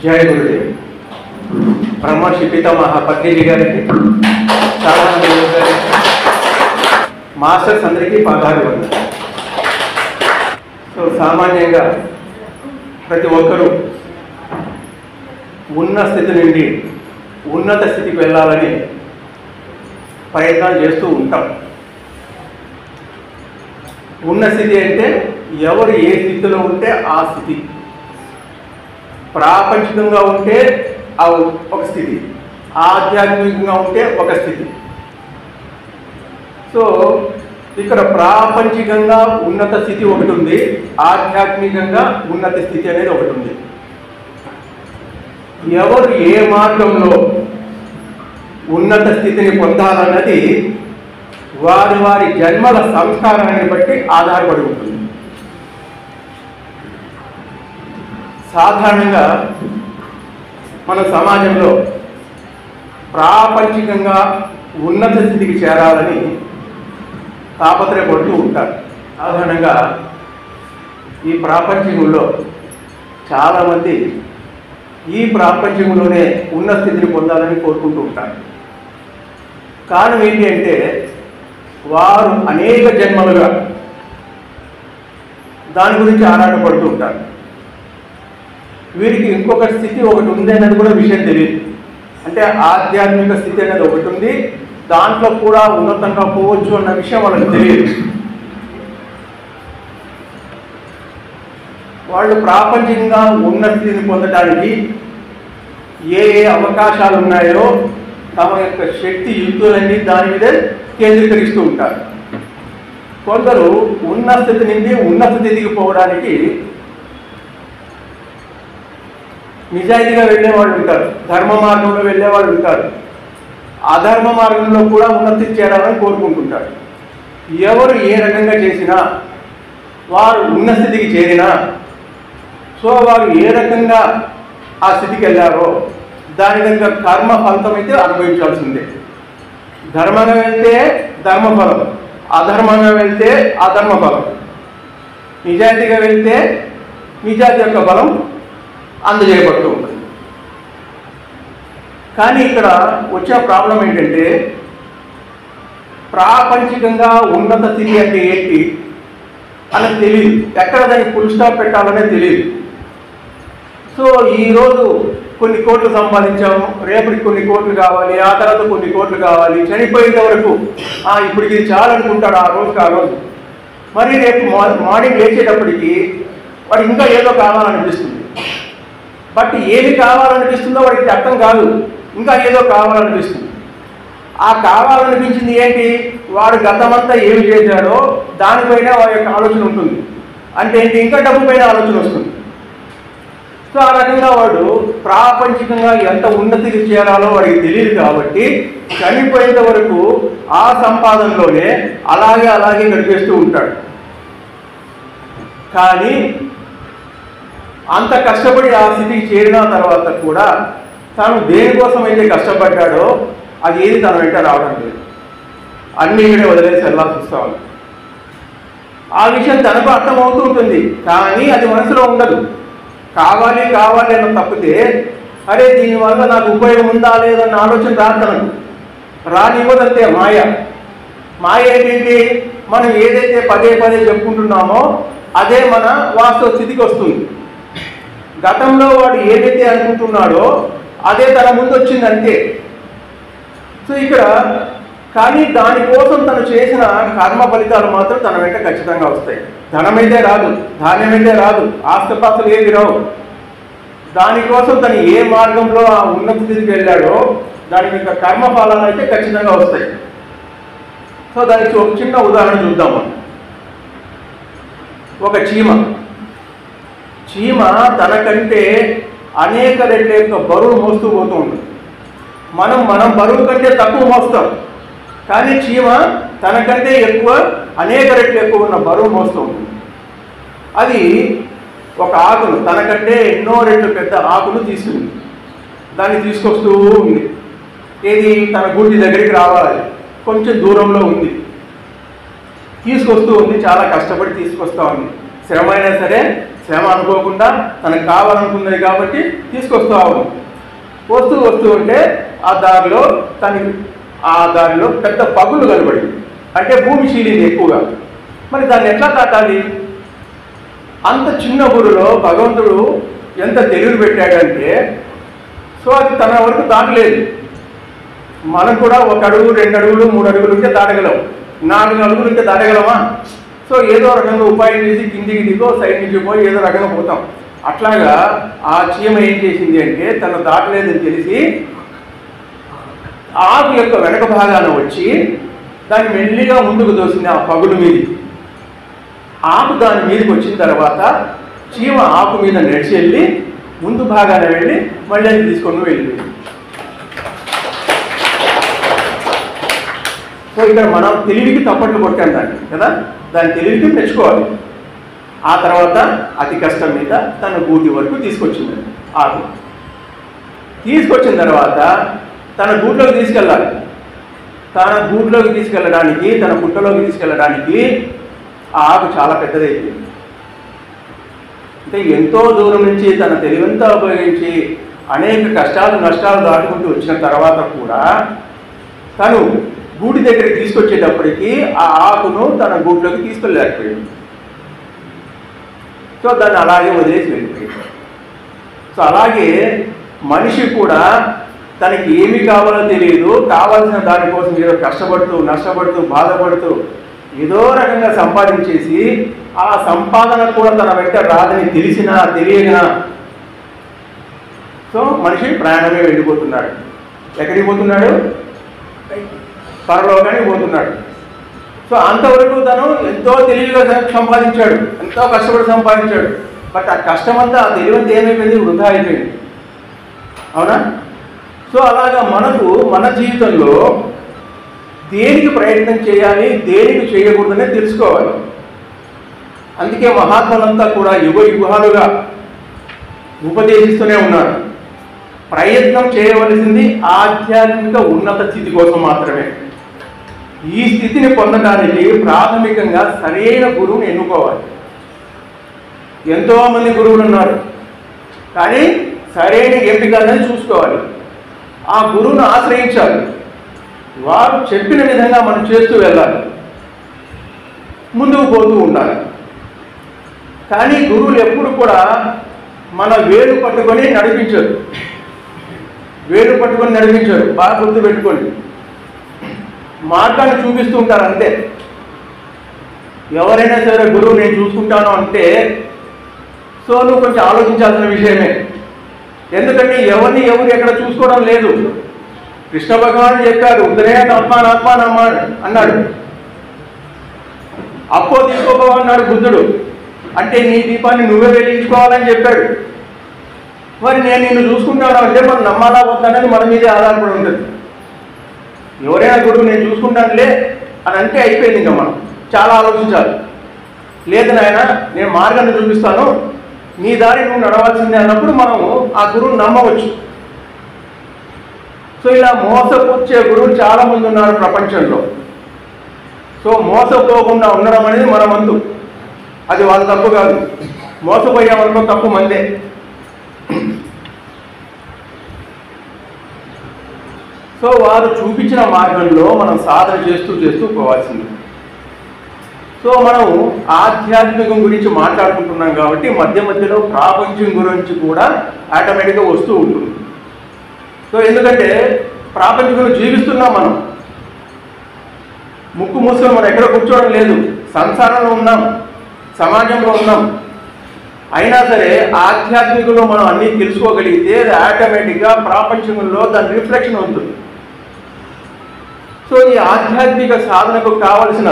जय गुरुदेव ब्रह्मर्षि पितामह पत्रिजी गारिकी చాలా మంది మాస్టర్స్ అందరికీ పాదాలు వందనాలు. సో సామాన్యంగా ప్రతి ఒక్కరూ ఉన్న స్థితి నుండి ఉన్నత స్థితికి వెళ్ళాలని ప్రయత్నాలు చేస్తూ ఉంటాం. ఉన్న స్థితి అంటే ఎవరు ఏ స్థితిలో ఉంటే ఆ స్థితి. ప్రాపంచికంగా ఉంటే ఒక స్థితి, ఆధ్యాత్మికంగా ఉంటే ఒక స్థితి. సో ఇక్కడ ప్రాపంచికంగా ఉన్నత స్థితి ఒకటి ఉంది, ఆధ్యాత్మికంగా ఉన్నత స్థితి అనేది ఒకటి ఉంది. ఎవరు ఏ మార్గంలో ఉన్నత స్థితిని పొందాలన్నది వారి వారి జన్మల సంస్కారాన్ని బట్టి ఆధారపడి ఉంటుంది. సాధారణంగా మన సమాజంలో ప్రాపంచికంగా ఉన్నత స్థితికి చేరాలని తాపత్రయపడుతూ ఉంటారు. సాధారణంగా ఈ ప్రాపంచికంలో చాలామంది ఈ ప్రాపంచికంలోనే ఉన్న స్థితిని పొందాలని కోరుకుంటూ ఉంటారు. కారణం ఏంటి అంటే వారు అనేక జన్మలుగా దాని గురించి ఆరాటపడుతూ ఉంటారు. వీరికి ఇంకొక స్థితి ఒకటి ఉంది అన్నది కూడా విషయం తెలియదు. అంటే ఆధ్యాత్మిక స్థితి అనేది ఒకటి ఉంది, దాంట్లో కూడా ఉన్నతంగా పోవచ్చు అన్న విషయం వాళ్ళకి తెలియదు. వాళ్ళు ప్రాపంచికంగా ఉన్న స్థితిని పొందడానికి ఏ ఏ అవకాశాలు ఉన్నాయో తమ యొక్క శక్తి యుక్తులన్నీ దాని మీదే కేంద్రీకరిస్తూ ఉంటారు. కొందరు ఉన్న స్థితి నుండి ఉన్నత స్థితికి పోవడానికి నిజాయితీగా వెళ్ళేవాళ్ళు ఉంటారు, ధర్మ మార్గంలో వెళ్ళేవాళ్ళు ఉంటారు, అధర్మ మార్గంలో కూడా ఉన్నతి చేరాలని కోరుకుంటుంటారు. ఎవరు ఏ రకంగా చేసినా వారు ఉన్న స్థితికి చేరినా సో వారు ఏ రకంగా ఆ స్థితికి వెళ్ళారో దాని దగ్గర కర్మ ఫలితం అయితే అనుభవించాల్సిందే. ధర్మంగా వెళ్తే ధర్మఫలం, అధర్మంగా వెళ్తే అధర్మ ఫలం, నిజాయితీగా వెళ్తే నిజాయితీ యొక్క బలం అందజేయబడుతూ ఉంటుంది. కానీ ఇక్కడ వచ్చే ప్రాబ్లం ఏంటంటే ప్రాపంచికంగా ఉన్నత స్థితి అంటే ఏంటి అనేది తెలియదు, ఎక్కడ దానికి ఫుల్ స్టాప్ పెట్టాలనే తెలియదు. సో ఈరోజు కొన్ని కోట్లు సంపాదించాము, రేపటికి కొన్ని కోట్లు కావాలి, ఆ తర్వాత కొన్ని కోట్లు కావాలి, చనిపోయేంత వరకు ఇప్పుడు ఇది చాలనుకుంటాడు ఆ రోజుకి ఆ రోజు. మరి రేపు మార్నింగ్ లేచేటప్పటికి వాడు ఇంకా ఏదో కావాలనిపిస్తుంది. బట్ ఏది కావాలనిపిస్తుందో వాడికి అర్థం కాదు, ఇంకా ఏదో కావాలనిపిస్తుంది. ఆ కావాలనిపించింది ఏంటి, వాడు గతమంతా ఏమి చేశాడో దానిపైన వాడి యొక్క ఆలోచన ఉంటుంది. అంటే ఏంటి, ఇంకా డబ్బు పైన ఆలోచన వస్తుంది. సో ఆ రకంగా వాడు ప్రాపంచికంగా ఎంత ఉన్నతికి చేరాలో వాడికి తెలియదు. కాబట్టి చనిపోయేంత వరకు ఆ సంపాదనలోనే అలాగే గడిపేస్తూ ఉంటాడు. కానీ అంత కష్టపడి ఆ స్థితికి చేరిన తర్వాత కూడా తాను దేనికోసం అయితే కష్టపడ్డాడో అది ఏది తన వెంట రావడం లేదు, అన్నీ ఇక్కడే వదిలేసి వెళ్ళాల్సి వస్తాను. ఆ విషయం తనకు అర్థమవుతూ ఉంటుంది, కానీ అది మనసులో ఉండదు. కావాలి అన్న తప్పితే అరే దీనివల్ల నాకు ఉపయోగం ఉందా లేదన్న ఆలోచన రాదు తనకు, రానివ్వదంతే మాయ ఏంటి, మనం ఏదైతే పదే చెప్పుకుంటున్నామో అదే మన వాస్తవ స్థితికి వస్తుంది. గతంలో వాడు ఏదైతే అనుకుంటున్నాడో అదే తన ముందు వచ్చింది అంతే. సో ఇక్కడ కానీ దానికోసం తను చేసిన కర్మ ఫలితాలు మాత్రం తన వెంట ఖచ్చితంగా వస్తాయి. ధనమైతే రాదు, ధాన్యమైతే రాదు, ఆస్తిపాస్తులు ఏవి రావు. దానికోసం తను ఏ మార్గంలో ఆ ఉన్నత స్థితికి వెళ్ళాడో దానికి యొక్క కర్మ ఫలాలు అయితే ఖచ్చితంగా వస్తాయి. సో దానికి ఒక చిన్న ఉదాహరణ చూద్దాము. ఒక చీమ తనకంటే అనేక రెట్ల యొక్క బరువు మోస్తూ పోతూ ఉంటుంది. మనం బరువు కంటే తక్కువ మోస్తాం, కానీ చీమ తనకంటే అనేక రెట్లు ఎక్కువ ఉన్న బరువు మోస్తూ ఉంటుంది. అది ఒక ఆకును, తనకంటే ఎన్నో రెట్లు పెద్ద ఆకును తీసుకుంది, దాన్ని తీసుకొస్తూ ఉంది. ఏది తన గుడి దగ్గరికి రావాలి, కొంచెం దూరంలో ఉంది, తీసుకొస్తూ ఉంది, చాలా కష్టపడి తీసుకొస్తూ ఉంది. శ్రమ అయినా సరే శ్రమ అనుకోకుండా తనకు కావాలనుకున్నది కాబట్టి తీసుకొస్తూ వస్తూ ఉంటే ఆ దారిలో పెద్ద పగులు కనబడింది. అంటే భూమి చీలింది ఎక్కువగా. మరి దాన్ని ఎట్లా దాటాలి? అంత చిన్న ఊరిలో భగవంతుడు ఎంత తెలివి పెట్టాడంటే సో అది తన వరకు దాటలేదు. మనం కూడా 1 అడుగు 2 అడుగులు 3 అడుగులు ఉంటే దాటగలం, 4 అడుగులు ఉంటే దాటగలమా? సో ఏదో రకంగా ఉపాయం చేసి కిందికి దిగో సైడ్ నుంచి పోయి ఏదో రకంగా పోతాం. అట్లాగా ఆ చీమ ఏం చేసింది అంటే తను దాటలేదని తెలిసి ఆకు యొక్క వెనక భాగాన వచ్చి దాన్ని మెల్లిగా ముందుకు దోసింది ఆ పగులు మీది. ఆకు దాని మీదకి వచ్చిన తర్వాత చీమ ఆకు మీద నడిచి వెళ్ళి ముందు భాగాన వెళ్ళి మళ్ళీ అది తీసుకొని వెళ్ళింది. సో ఇక్కడ మనం తెలివికి తప్పట్లు కొట్టాం దాన్ని కదా, దాని తెలివికి తెచ్చుకోవాలి. ఆ తర్వాత అతి కష్టం మీద తన గూటి వరకు తీసుకొచ్చింది. ఆకు తీసుకొచ్చిన తర్వాత తన గూట్లోకి తీసుకెళ్ళాలి. తన గూట్లోకి తీసుకెళ్ళడానికి, తన పుట్టలోకి తీసుకెళ్ళడానికి ఆ ఆకు చాలా పెద్దదైంది. అంటే ఎంతో దూరం నుంచి తన తెలివంతా ఉపయోగించి అనేక కష్టాలు నష్టాలు దాటుకుంటూ వచ్చిన తర్వాత కూడా తను గూటి దగ్గరికి తీసుకొచ్చేటప్పటికి ఆ ఆకును తన గూట్లోకి తీసుకెళ్ళలేకపోయింది. సో దాన్ని అలాగే వదిలేసి వెళ్ళిపోయింది. సో అలాగే మనిషి కూడా తనకి ఏమి కావాలో తెలియదు, కావాల్సిన దానికోసం ఏదో కష్టపడుతూ నష్టపడుతూ బాధపడుతూ ఏదో రకంగా సంపాదించేసి ఆ సంపాదన కూడా తన వెంట రాదని తెలిసినా తెలియనా సో మనిషి ప్రయాణమే వెళ్ళిపోతున్నాడు. ఎక్కడికి పోతున్నాడు? పరలోకానికి పోతున్నాడు. సో అంతవరకు తను ఎంతో తెలివిగా సంపాదించాడు, ఎంతో కష్టపడి సంపాదించాడు. బట్ ఆ కష్టమంతా ఆ తెలివంతా ఏమైపోయింది? వృధా అయిపోయింది. అవునా? సో అలాగా మన జీవితంలో దేనికి ప్రయత్నం చేయాలి, దేనికి చేయకూడదనే తెలుసుకోవాలి. అందుకే మహాత్ములంతా కూడా యుగాలుగా ఉపదేశిస్తూనే ఉన్నారు. ప్రయత్నం చేయవలసింది ఆధ్యాత్మిక ఉన్నత స్థితి కోసం మాత్రమే. ఈ స్థితిని పొందడానికి ప్రాథమికంగా సరైన గురువుని ఎన్నుకోవాలి. ఎంతోమంది గురువులు ఉన్నారు, కానీ సరైన ఎంపిక అనేది చూసుకోవాలి. ఆ గురువును ఆశ్రయించాలి. వారు చెప్పిన విధంగా మనం చేస్తూ వెళ్ళాలి, ముందుకు పోతూ ఉండాలి. కానీ గురువులు ఎప్పుడు కూడా మన వేలు పట్టుకొని నడిపించారు. బాగా గుర్తు పెట్టుకోండి. మార్గాన్ని చూపిస్తూ ఉంటారు అంతే. ఎవరైనా సరే గురువు నేను చూసుకుంటాను అంటే సో నువ్వు కొంచెం ఆలోచించాల్సిన విషయమే. ఎందుకంటే ఎవరు ఎక్కడ చూసుకోవడం లేదు. కృష్ణ భగవానుడు చెప్పారు, ఆత్మానాత్మానమ్మ అన్నాడు. అప్పో తీసుకోపోవన్నాడు బుద్ధుడు. అంటే నీ దీపాన్ని నువ్వే వెలిగించుకోవాలని చెప్పాడు. మరి నేను నిన్ను చూసుకుంటాను అంటే మనం నమ్మాలా వద్దనేది మన మీదే ఆధారపడి ఉంటుంది. ఎవరైనా గురువు నేను చూసుకుంటానులే అని అంటే అయిపోయింది. ఇంకా మనం చాలా ఆలోచించాలి. లేదు నాయన నేను మార్గాన్ని చూపిస్తాను, నీ దారి నువ్వు నడవాల్సిందే అన్నప్పుడు మనము ఆ గురువుని నమ్మవచ్చు. సో ఇలా మోసపుచ్చే గురువులు చాలామంది ఉన్నారు ప్రపంచంలో. సో మోసపోకుండా ఉండడం అనేది మన వంతు. అది వాళ్ళ తప్పు కాదు. మోసపోయామనుకో తప్పు మందే. సో వారు చూపించిన మార్గంలో మనం సాధన చేస్తూ పోవాల్సింది. సో మనం ఆధ్యాత్మికం గురించి మాట్లాడుకుంటున్నాం కాబట్టి మధ్యలో ప్రాపంచం గురించి కూడా ఆటోమేటిక్గా వస్తూ ఉంటుంది. సో ఎందుకంటే ప్రాపంచంలో జీవిస్తున్నాం మనం. ముక్కు మూసుకొని మనం ఎక్కడ కూర్చోవడం లేదు. సంసారంలో ఉన్నాం, సమాజంలో ఉన్నాం. అయినా సరే ఆధ్యాత్మికంలో మనం అన్నీ తెలుసుకోగలిగితే ఆటోమేటిక్గా ప్రాపంచంలో దాని రిఫ్లెక్షన్ ఉంటుంది. సో ఈ ఆధ్యాత్మిక సాధనకు కావలసిన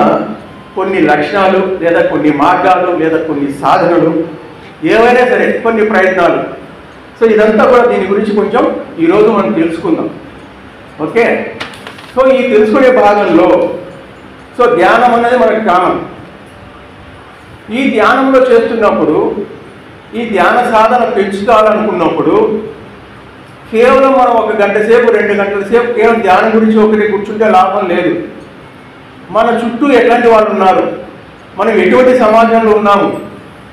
కొన్ని లక్షణాలు లేదా కొన్ని మార్గాలు లేదా కొన్ని సాధనలు ఏవైనా సరే కొన్ని ప్రయత్నాలు. సో ఇదంతా కూడా దీని గురించి కొంచెం ఈరోజు మనం తెలుసుకుందాం. ఓకే. సో ఈ తెలుసుకునే భాగంలో సో ధ్యానం అనేది మనకు కామన్. ఈ ధ్యానంలో చేస్తున్నప్పుడు ఈ ధ్యాన సాధన పెంచుకోవాలనుకున్నప్పుడు కేవలం మనం 1 గంట సేపు 2 గంటల సేపు కేవలం ధ్యానం గురించి ఒకటి కూర్చుంటే లాభం లేదు. మన చుట్టూ ఎట్లాంటి వాళ్ళు ఉన్నారు, మనం ఎటువంటి సమాజంలో ఉన్నాము,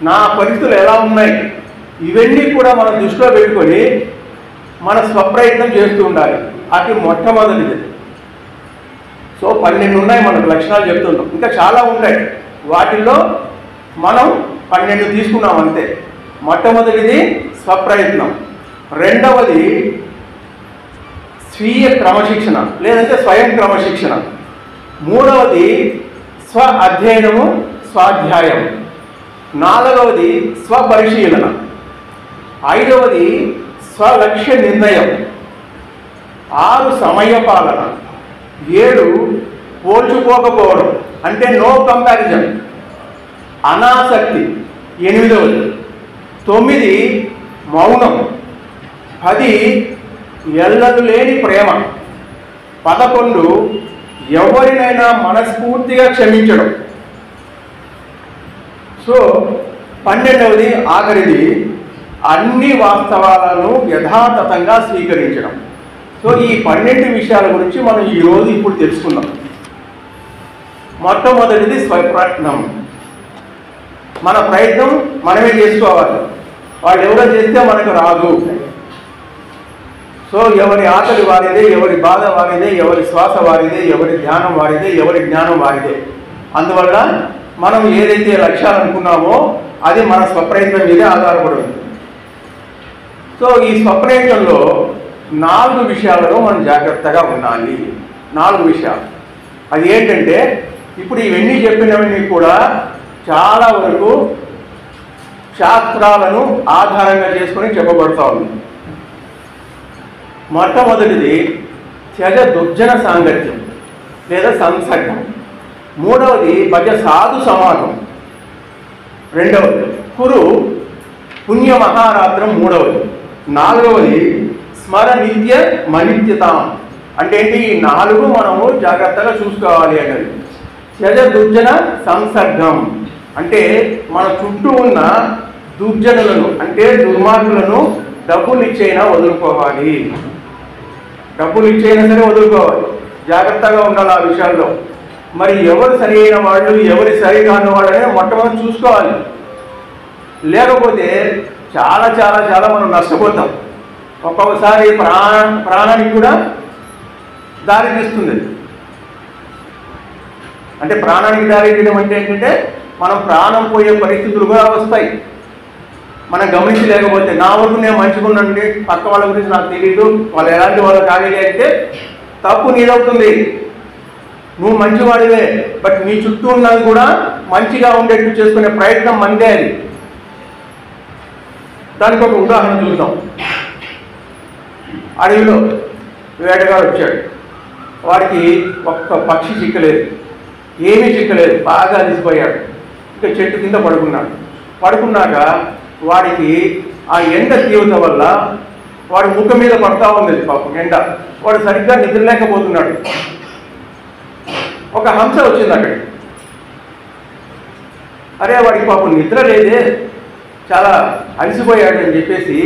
నా పరిస్థితులు ఎలా ఉన్నాయి, ఇవన్నీ కూడా మనం దృష్టిలో పెట్టుకొని మన స్వప్రయత్నం చేస్తూ ఉండాలి. అది మొట్టమొదటిది. సో 12 ఉన్నాయి మనకు లక్షణాలు చెప్తున్నాం, ఇంకా చాలా ఉంటాయి. వాటిల్లో మనం 12 తీసుకున్నాం అంతే. మొట్టమొదటిది స్వప్రయత్నం, రెండవది స్వీయ క్రమశిక్షణ లేదంటే స్వయం క్రమశిక్షణ, మూడవది స్వ అధ్యయనము స్వాధ్యాయం, నాలుగవది స్వపరిశీలన, ఐదవది స్వలక్ష్య నిర్ణయం, 6 సమయపాలన, 7 పోల్చుకోకపోవడం అంటే నో కంపారిజన్ అనాసక్తి, 8వది 9 మౌనం, 10 ఎల్లలు లేని ప్రేమ, 11 ఎవరినైనా మనస్ఫూర్తిగా క్షమించడం. సో 12వది ఆఖరిది అన్ని వాస్తవాలను యథాతథంగా స్వీకరించడం. సో ఈ 12 విషయాల గురించి మనం ఈరోజు ఇప్పుడు తెలుసుకుందాం. మొట్టమొదటిది స్వప్రయత్నం. మన ప్రయత్నం మనమే చేసుకోవాలి, వాళ్ళు ఎవరో చేస్తే మనకు రాదు. సో ఎవరి ఆకలి వారిదే, ఎవరి బాధ వారిదే, ఎవరి శ్వాస వారిదే, ఎవరి ధ్యానం వారిదే, ఎవరి జ్ఞానం వారిదే. అందువల్ల మనం ఏదైతే లక్ష్యాలు అనుకున్నామో అది మన స్వప్రయత్నం మీదే ఆధారపడి ఉంది. సో ఈ స్వప్రయత్నంలో 4 విషయాలలో మనం జాగ్రత్తగా ఉండాలి. 4 విషయాలు. అది ఏంటంటే, ఇప్పుడు ఇవన్నీ చెప్పినవన్నీ కూడా చాలా వరకు శాస్త్రాలను ఆధారంగా చేసుకొని చెప్పబడుతూ ఉంది. మొట్టమొదటిది త్యజ దుర్జన సాంగత్యం లేదా సంసర్గం, మూడవది భజ సాధు సమాగం, రెండవది కురు పుణ్య మహారాత్రం, మూడవది, నాలుగవది స్మర నిత్య మనిత్యతాం. అంటే ఏంటి? ఈ 4 మనము జాగ్రత్తగా చూసుకోవాలి అన్నది. త్యజ దుర్జన సంసర్గం అంటే మన చుట్టూ ఉన్న దుర్జనులను అంటే దుర్మార్గులను డబ్బులు ఇచ్చైనా వదులుకోవాలి, డబ్బులు ఇచ్చైనా సరే వదులుకోవాలి. జాగ్రత్తగా ఉండాలి ఆ విషయాల్లో. మరి ఎవరు సరి అయిన వాళ్ళు, ఎవరి సరి కాని వాళ్ళు అనేది మొట్టమొదటి చూసుకోవాలి. లేకపోతే చాలా చాలా చాలా మనం నష్టపోతాం. ఒక్కొక్కసారి ప్రాణానికి కూడా దారి తీస్తుంది. అంటే ప్రాణానికి దారి తీయడం అంటే ఏంటంటే మనం ప్రాణం పోయే పరిస్థితులు కూడా వస్తాయి మనం గమనించలేకపోతే. నా వరకు నేను మంచిగున్నానండి, పక్క వాళ్ళ గురించి నాకు తెలియదు, వాళ్ళు ఎలాంటి వాళ్ళు కాలేదు అంటే తప్పు నీదవుతుంది. నువ్వు మంచివాడివే, బట్ నీ చుట్టూ ఉన్నది కూడా మంచిగా ఉండేట్టు చేసుకునే ప్రయత్నం మందే అది. దానికి ఒక ఉదాహరణ చూద్దాం. అడవిలో వేటగాడు వచ్చాడు, వాడికి ఒక్క పక్షి చిక్కలేదు, ఏమీ చిక్కలేదు, బాగా అలిసిపోయాడు. ఇంకా చెట్టు కింద పడుకున్నాక వాడికి ఆ ఎండ తీవ్రత వల్ల వాడి ముఖం మీద పడతా ఉంది పాపం ఎండ. వాడు సరిగ్గా నిద్రలేకపోతున్నాడు. ఒక హంస వచ్చింది అక్కడికి. అరే వాడికి పాపం నిద్ర లేదే, చాలా అలసిపోయాడు అని చెప్పేసి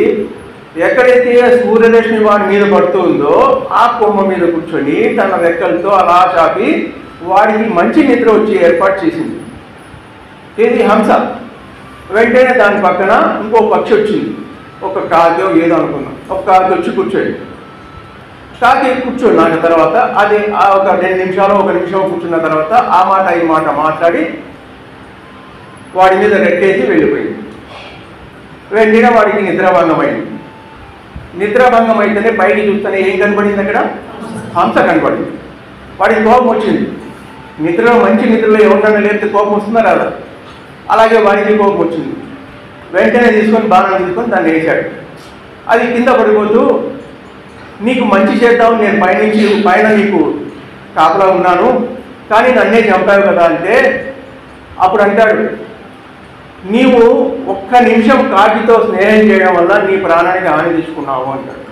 ఎక్కడైతే సూర్యరశ్మి వాడి మీద పడుతుందో ఆ కొమ్మ మీద కూర్చొని తన రెక్కలతో అలా చాపి వాడికి మంచి నిద్ర వచ్చి ఏర్పాటు చేసింది. ఇది హంస. వెంటనే దాని పక్కన ఇంకో పక్షి వచ్చింది, ఒక కాకి ఏదో అనుకున్నాం. ఒక కాకి వచ్చి కూర్చోండి. కాకి కూర్చున్నాక తర్వాత అది ఒక 2 నిమిషాలు 1 నిమిషం కూర్చున్న తర్వాత ఆ మాట ఈ మాట మాట్లాడి వాడి మీద రెట్టేసి వెళ్ళిపోయింది. వెంటనే వాడికి నిద్రాభంగమైంది. నిద్రాభంగం అయితేనే పైకి చూస్తేనే ఏం కనపడింది? అక్కడ హంస కనపడింది. వాడికి కోపం వచ్చింది. నిద్రలో మంచి నిద్రలో ఎవరినైనా లేకపోతే కోపం వస్తుందా రాదా? అలాగే వాడికి కోపం వచ్చింది. వెంటనే తీసుకొని బాణం తీసుకొని దాన్ని వేశాడు. అది కింద పడిపోతూ నీకు మంచి చేద్దాం, నేను పైన నీకు కాపలా ఉన్నాను, కానీ నన్నే చంపావు కదా అంటే అప్పుడు అంటాడు, నీవు 1 నిమిషం కాకితో స్నేహం చేయడం వల్ల నీ ప్రాణానికి హాని తీసుకున్నావు అంటాడు.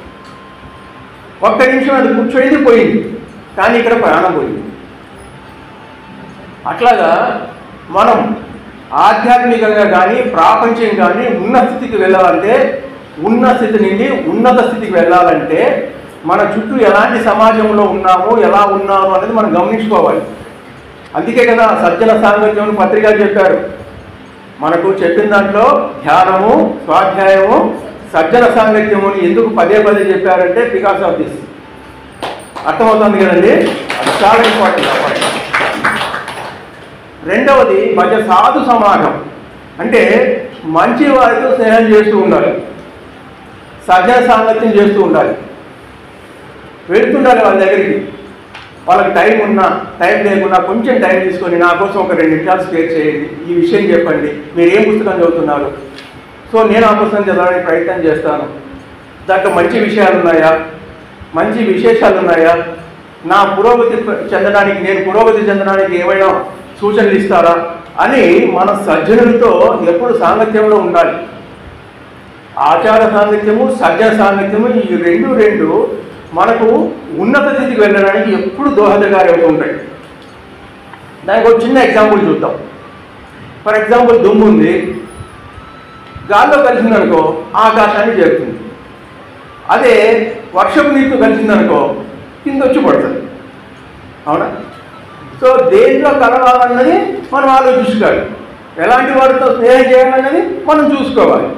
1 నిమిషం అది కూర్చోయింది, పోయింది, కానీ ఇక్కడ ప్రాణం పోయింది. అట్లాగా మనం ఆధ్యాత్మికంగా కానీ ప్రాపంచం కానీ ఉన్న స్థితికి వెళ్ళాలంటే, ఉన్న స్థితి నుండి ఉన్నత స్థితికి వెళ్ళాలంటే మన చుట్టూ ఎలాంటి సమాజంలో ఉన్నాము, ఎలా ఉన్నాము అనేది మనం గమనించుకోవాలి. అందుకే కదా సజ్జన సాంగత్యం పత్రికలు చెప్పారు. మనకు చెప్పిన దాంట్లో ధ్యానము, స్వాధ్యాయము, సజ్జన సాంగత్యము ఎందుకు పదే పదే చెప్పారంటే బికాస్ ఆఫ్ దిస్. అర్థమవుతుంది కదండి, అది చాలా ఇంపార్టెంట్. రెండవది మధ్య సాధు సమాజం అంటే మంచి వారితో స్నేహం చేస్తూ ఉండాలి, సజ్జన సాంగత్యం చేస్తూ ఉండాలి, వెళ్తుండాలి వాళ్ళ దగ్గరికి. వాళ్ళకి టైం ఉన్నా టైం లేకున్నా కొంచెం టైం తీసుకొని నా కోసం ఒక 2 నిమిషాలు స్పేర్ చేయండి, ఈ విషయం చెప్పండి, మీరు ఏం పుస్తకం చదువుతున్నారు, సో నేను ఆ పుస్తకం చదవడానికి ప్రయత్నం చేస్తాను, దాంట్లో మంచి విషయాలు ఉన్నాయా, మంచి విశేషాలు ఉన్నాయా, నా పురోగతి చెందడానికి నేను పురోగతి చెందడానికి ఏమైనా సూచనలు ఇస్తారా అని మన సజ్జనులతో ఎప్పుడు సాంగత్యంలో ఉండాలి. ఆచార సాంగత్యము, సజ్జన సాంగత్యము ఈ రెండు మనకు ఉన్నత స్థితికి వెళ్ళడానికి ఎప్పుడు దోహదకారి అవుతూ ఉంటాయి. దానికి ఒక చిన్న ఎగ్జాంపుల్ చూద్దాం. ఫర్ ఎగ్జాంపుల్ దుమ్ము ఉంది, గాల్లో కలిసిందనుకో ఆకాశాన్ని చేరుతుంది. అదే వర్షపు నీటితో కలిసిందనుకో కింద వచ్చి పడుతుంది. అవునా? సో దేంట్లో కలవాలన్నది మనం ఆలోచించుకోవాలి, ఎలాంటి వారితో స్నేహం చేయాలన్నది మనం చూసుకోవాలి.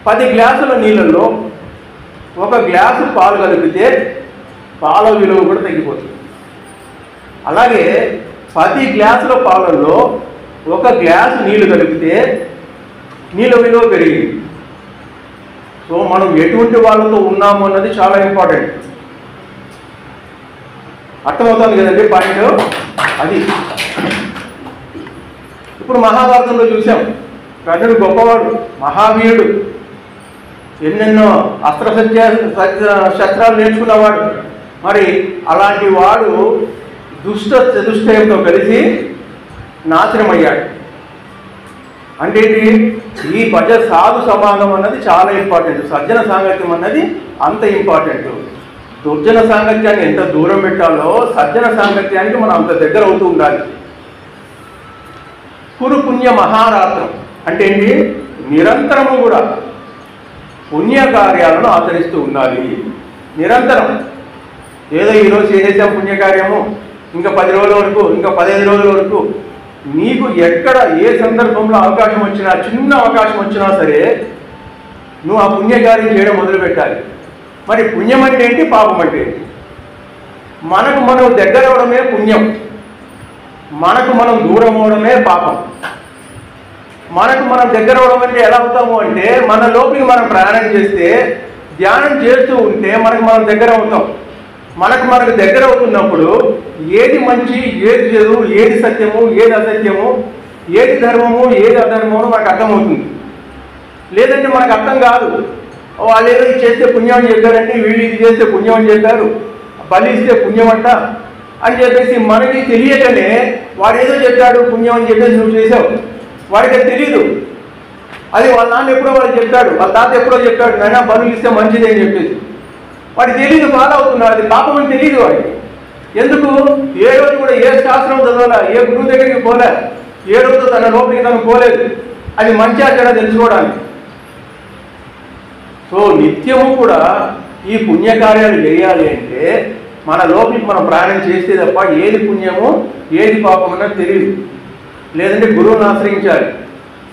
10 గ్లాసుల నీళ్ళల్లో 1 గ్లాసు పాలు కలిపితే పాల విలువ కూడా తగ్గిపోతుంది. అలాగే 10 గ్లాసుల పాలల్లో 1 గ్లాసు నీళ్లు కలిపితే నీళ్ళ విలువ పెరిగింది. సో మనం ఎటువంటి వాళ్ళతో ఉన్నాము అన్నది చాలా ఇంపార్టెంట్. అర్థమవుతుంది కదండి పాయింట్ అది. ఇప్పుడు మహాభారతంలో చూసాం, కర్ణుడు గొప్పవాడు, మహావీరుడు, ఎన్నెన్నో శస్త్రాలు నేర్చుకున్నవాడు. మరి అలాంటి వాడు చతుష్టయంతో కలిసి నాశనమయ్యాడు. అంటే ఈ భజ సాధు సమాగం అన్నది చాలా ఇంపార్టెంట్, సజ్జన సాంగత్యం అన్నది అంత ఇంపార్టెంట్. దుర్జన సాంగత్యాన్ని ఎంత దూరం పెట్టాలో సజ్జన సాంగత్యానికి మనం అంత దగ్గర అవుతూ ఉండాలి. కురు పుణ్య మహారాత్రం అంటే ఏంటి, నిరంతరము కూడా పుణ్యకార్యాలను ఆచరిస్తూ ఉండాలి. నిరంతరం ఏదో ఈరోజు చేసేసాం పుణ్యకార్యము, ఇంకా 10 రోజుల వరకు, ఇంకా 15 రోజుల వరకు, నీకు ఎక్కడ ఏ సందర్భంలో అవకాశం వచ్చినా, చిన్న అవకాశం వచ్చినా సరే నువ్వు ఆ పుణ్యకార్యం చేయడం మొదలుపెట్టాలి. మరి పుణ్యం అంటే ఏంటి, పాపం అంటే ఏంటి? మనకు మనం దగ్గర అవడమే పుణ్యం, మనకు మనం దూరం అవడమే పాపం. మనకు మనం దగ్గర అవడం అంటే ఎలా అవుతాము అంటే, మన లోపలికి మనం ప్రయాణం చేస్తే, ధ్యానం చేస్తూ ఉంటే మనకు మనం దగ్గర అవుతాం. మనకు దగ్గర అవుతున్నప్పుడు ఏది మంచి, ఏది చెడు, ఏది సత్యము, ఏది అసత్యము, ఏది ధర్మము, ఏది అధర్మము మనకు అర్థమవుతుంది. లేదంటే మనకు అర్థం కాదు. వాళ్ళు ఏదో ఇది చేస్తే పుణ్యం అని చెప్పారంటే, వీళ్ళు ఇది చేస్తే పుణ్యం అని చెప్పారు, బలి ఇస్తే పుణ్యం అంట అని చెప్పేసి మనకి తెలియకనే వాడు ఏదో చెప్పాడు పుణ్యం అని చెప్పేసి నువ్వు చేసావు. వాడికి అది తెలియదు. అది వాళ్ళ నాన్న ఎప్పుడో వాడు చెప్పాడు, వాళ్ళ తాత ఎప్పుడో చెప్పాడు, నాయన బలులు ఇస్తే మంచిది అని చెప్పేసి. వాడికి తెలియదు, ఫాలో అవుతున్నాడు. అది పాపం అని తెలియదు వాడికి. ఎందుకు? ఏ రోజు కూడా ఏ శాస్త్రం చదవాలా, ఏ గురువు దగ్గరికి పోలే, ఏ రోజు తన లోపలికి తను పోలేదు. అది మంచి చెడు తెలుసుకోవడానికి. సో నిత్యము కూడా ఈ పుణ్యకార్యాలు చేయాలి అంటే మన లోపలికి మనం ప్రయాణం చేస్తే తప్ప ఏది పుణ్యమో ఏది పాపం అన్నది తెలియదు. లేదంటే గురువుని ఆశ్రయించాలి,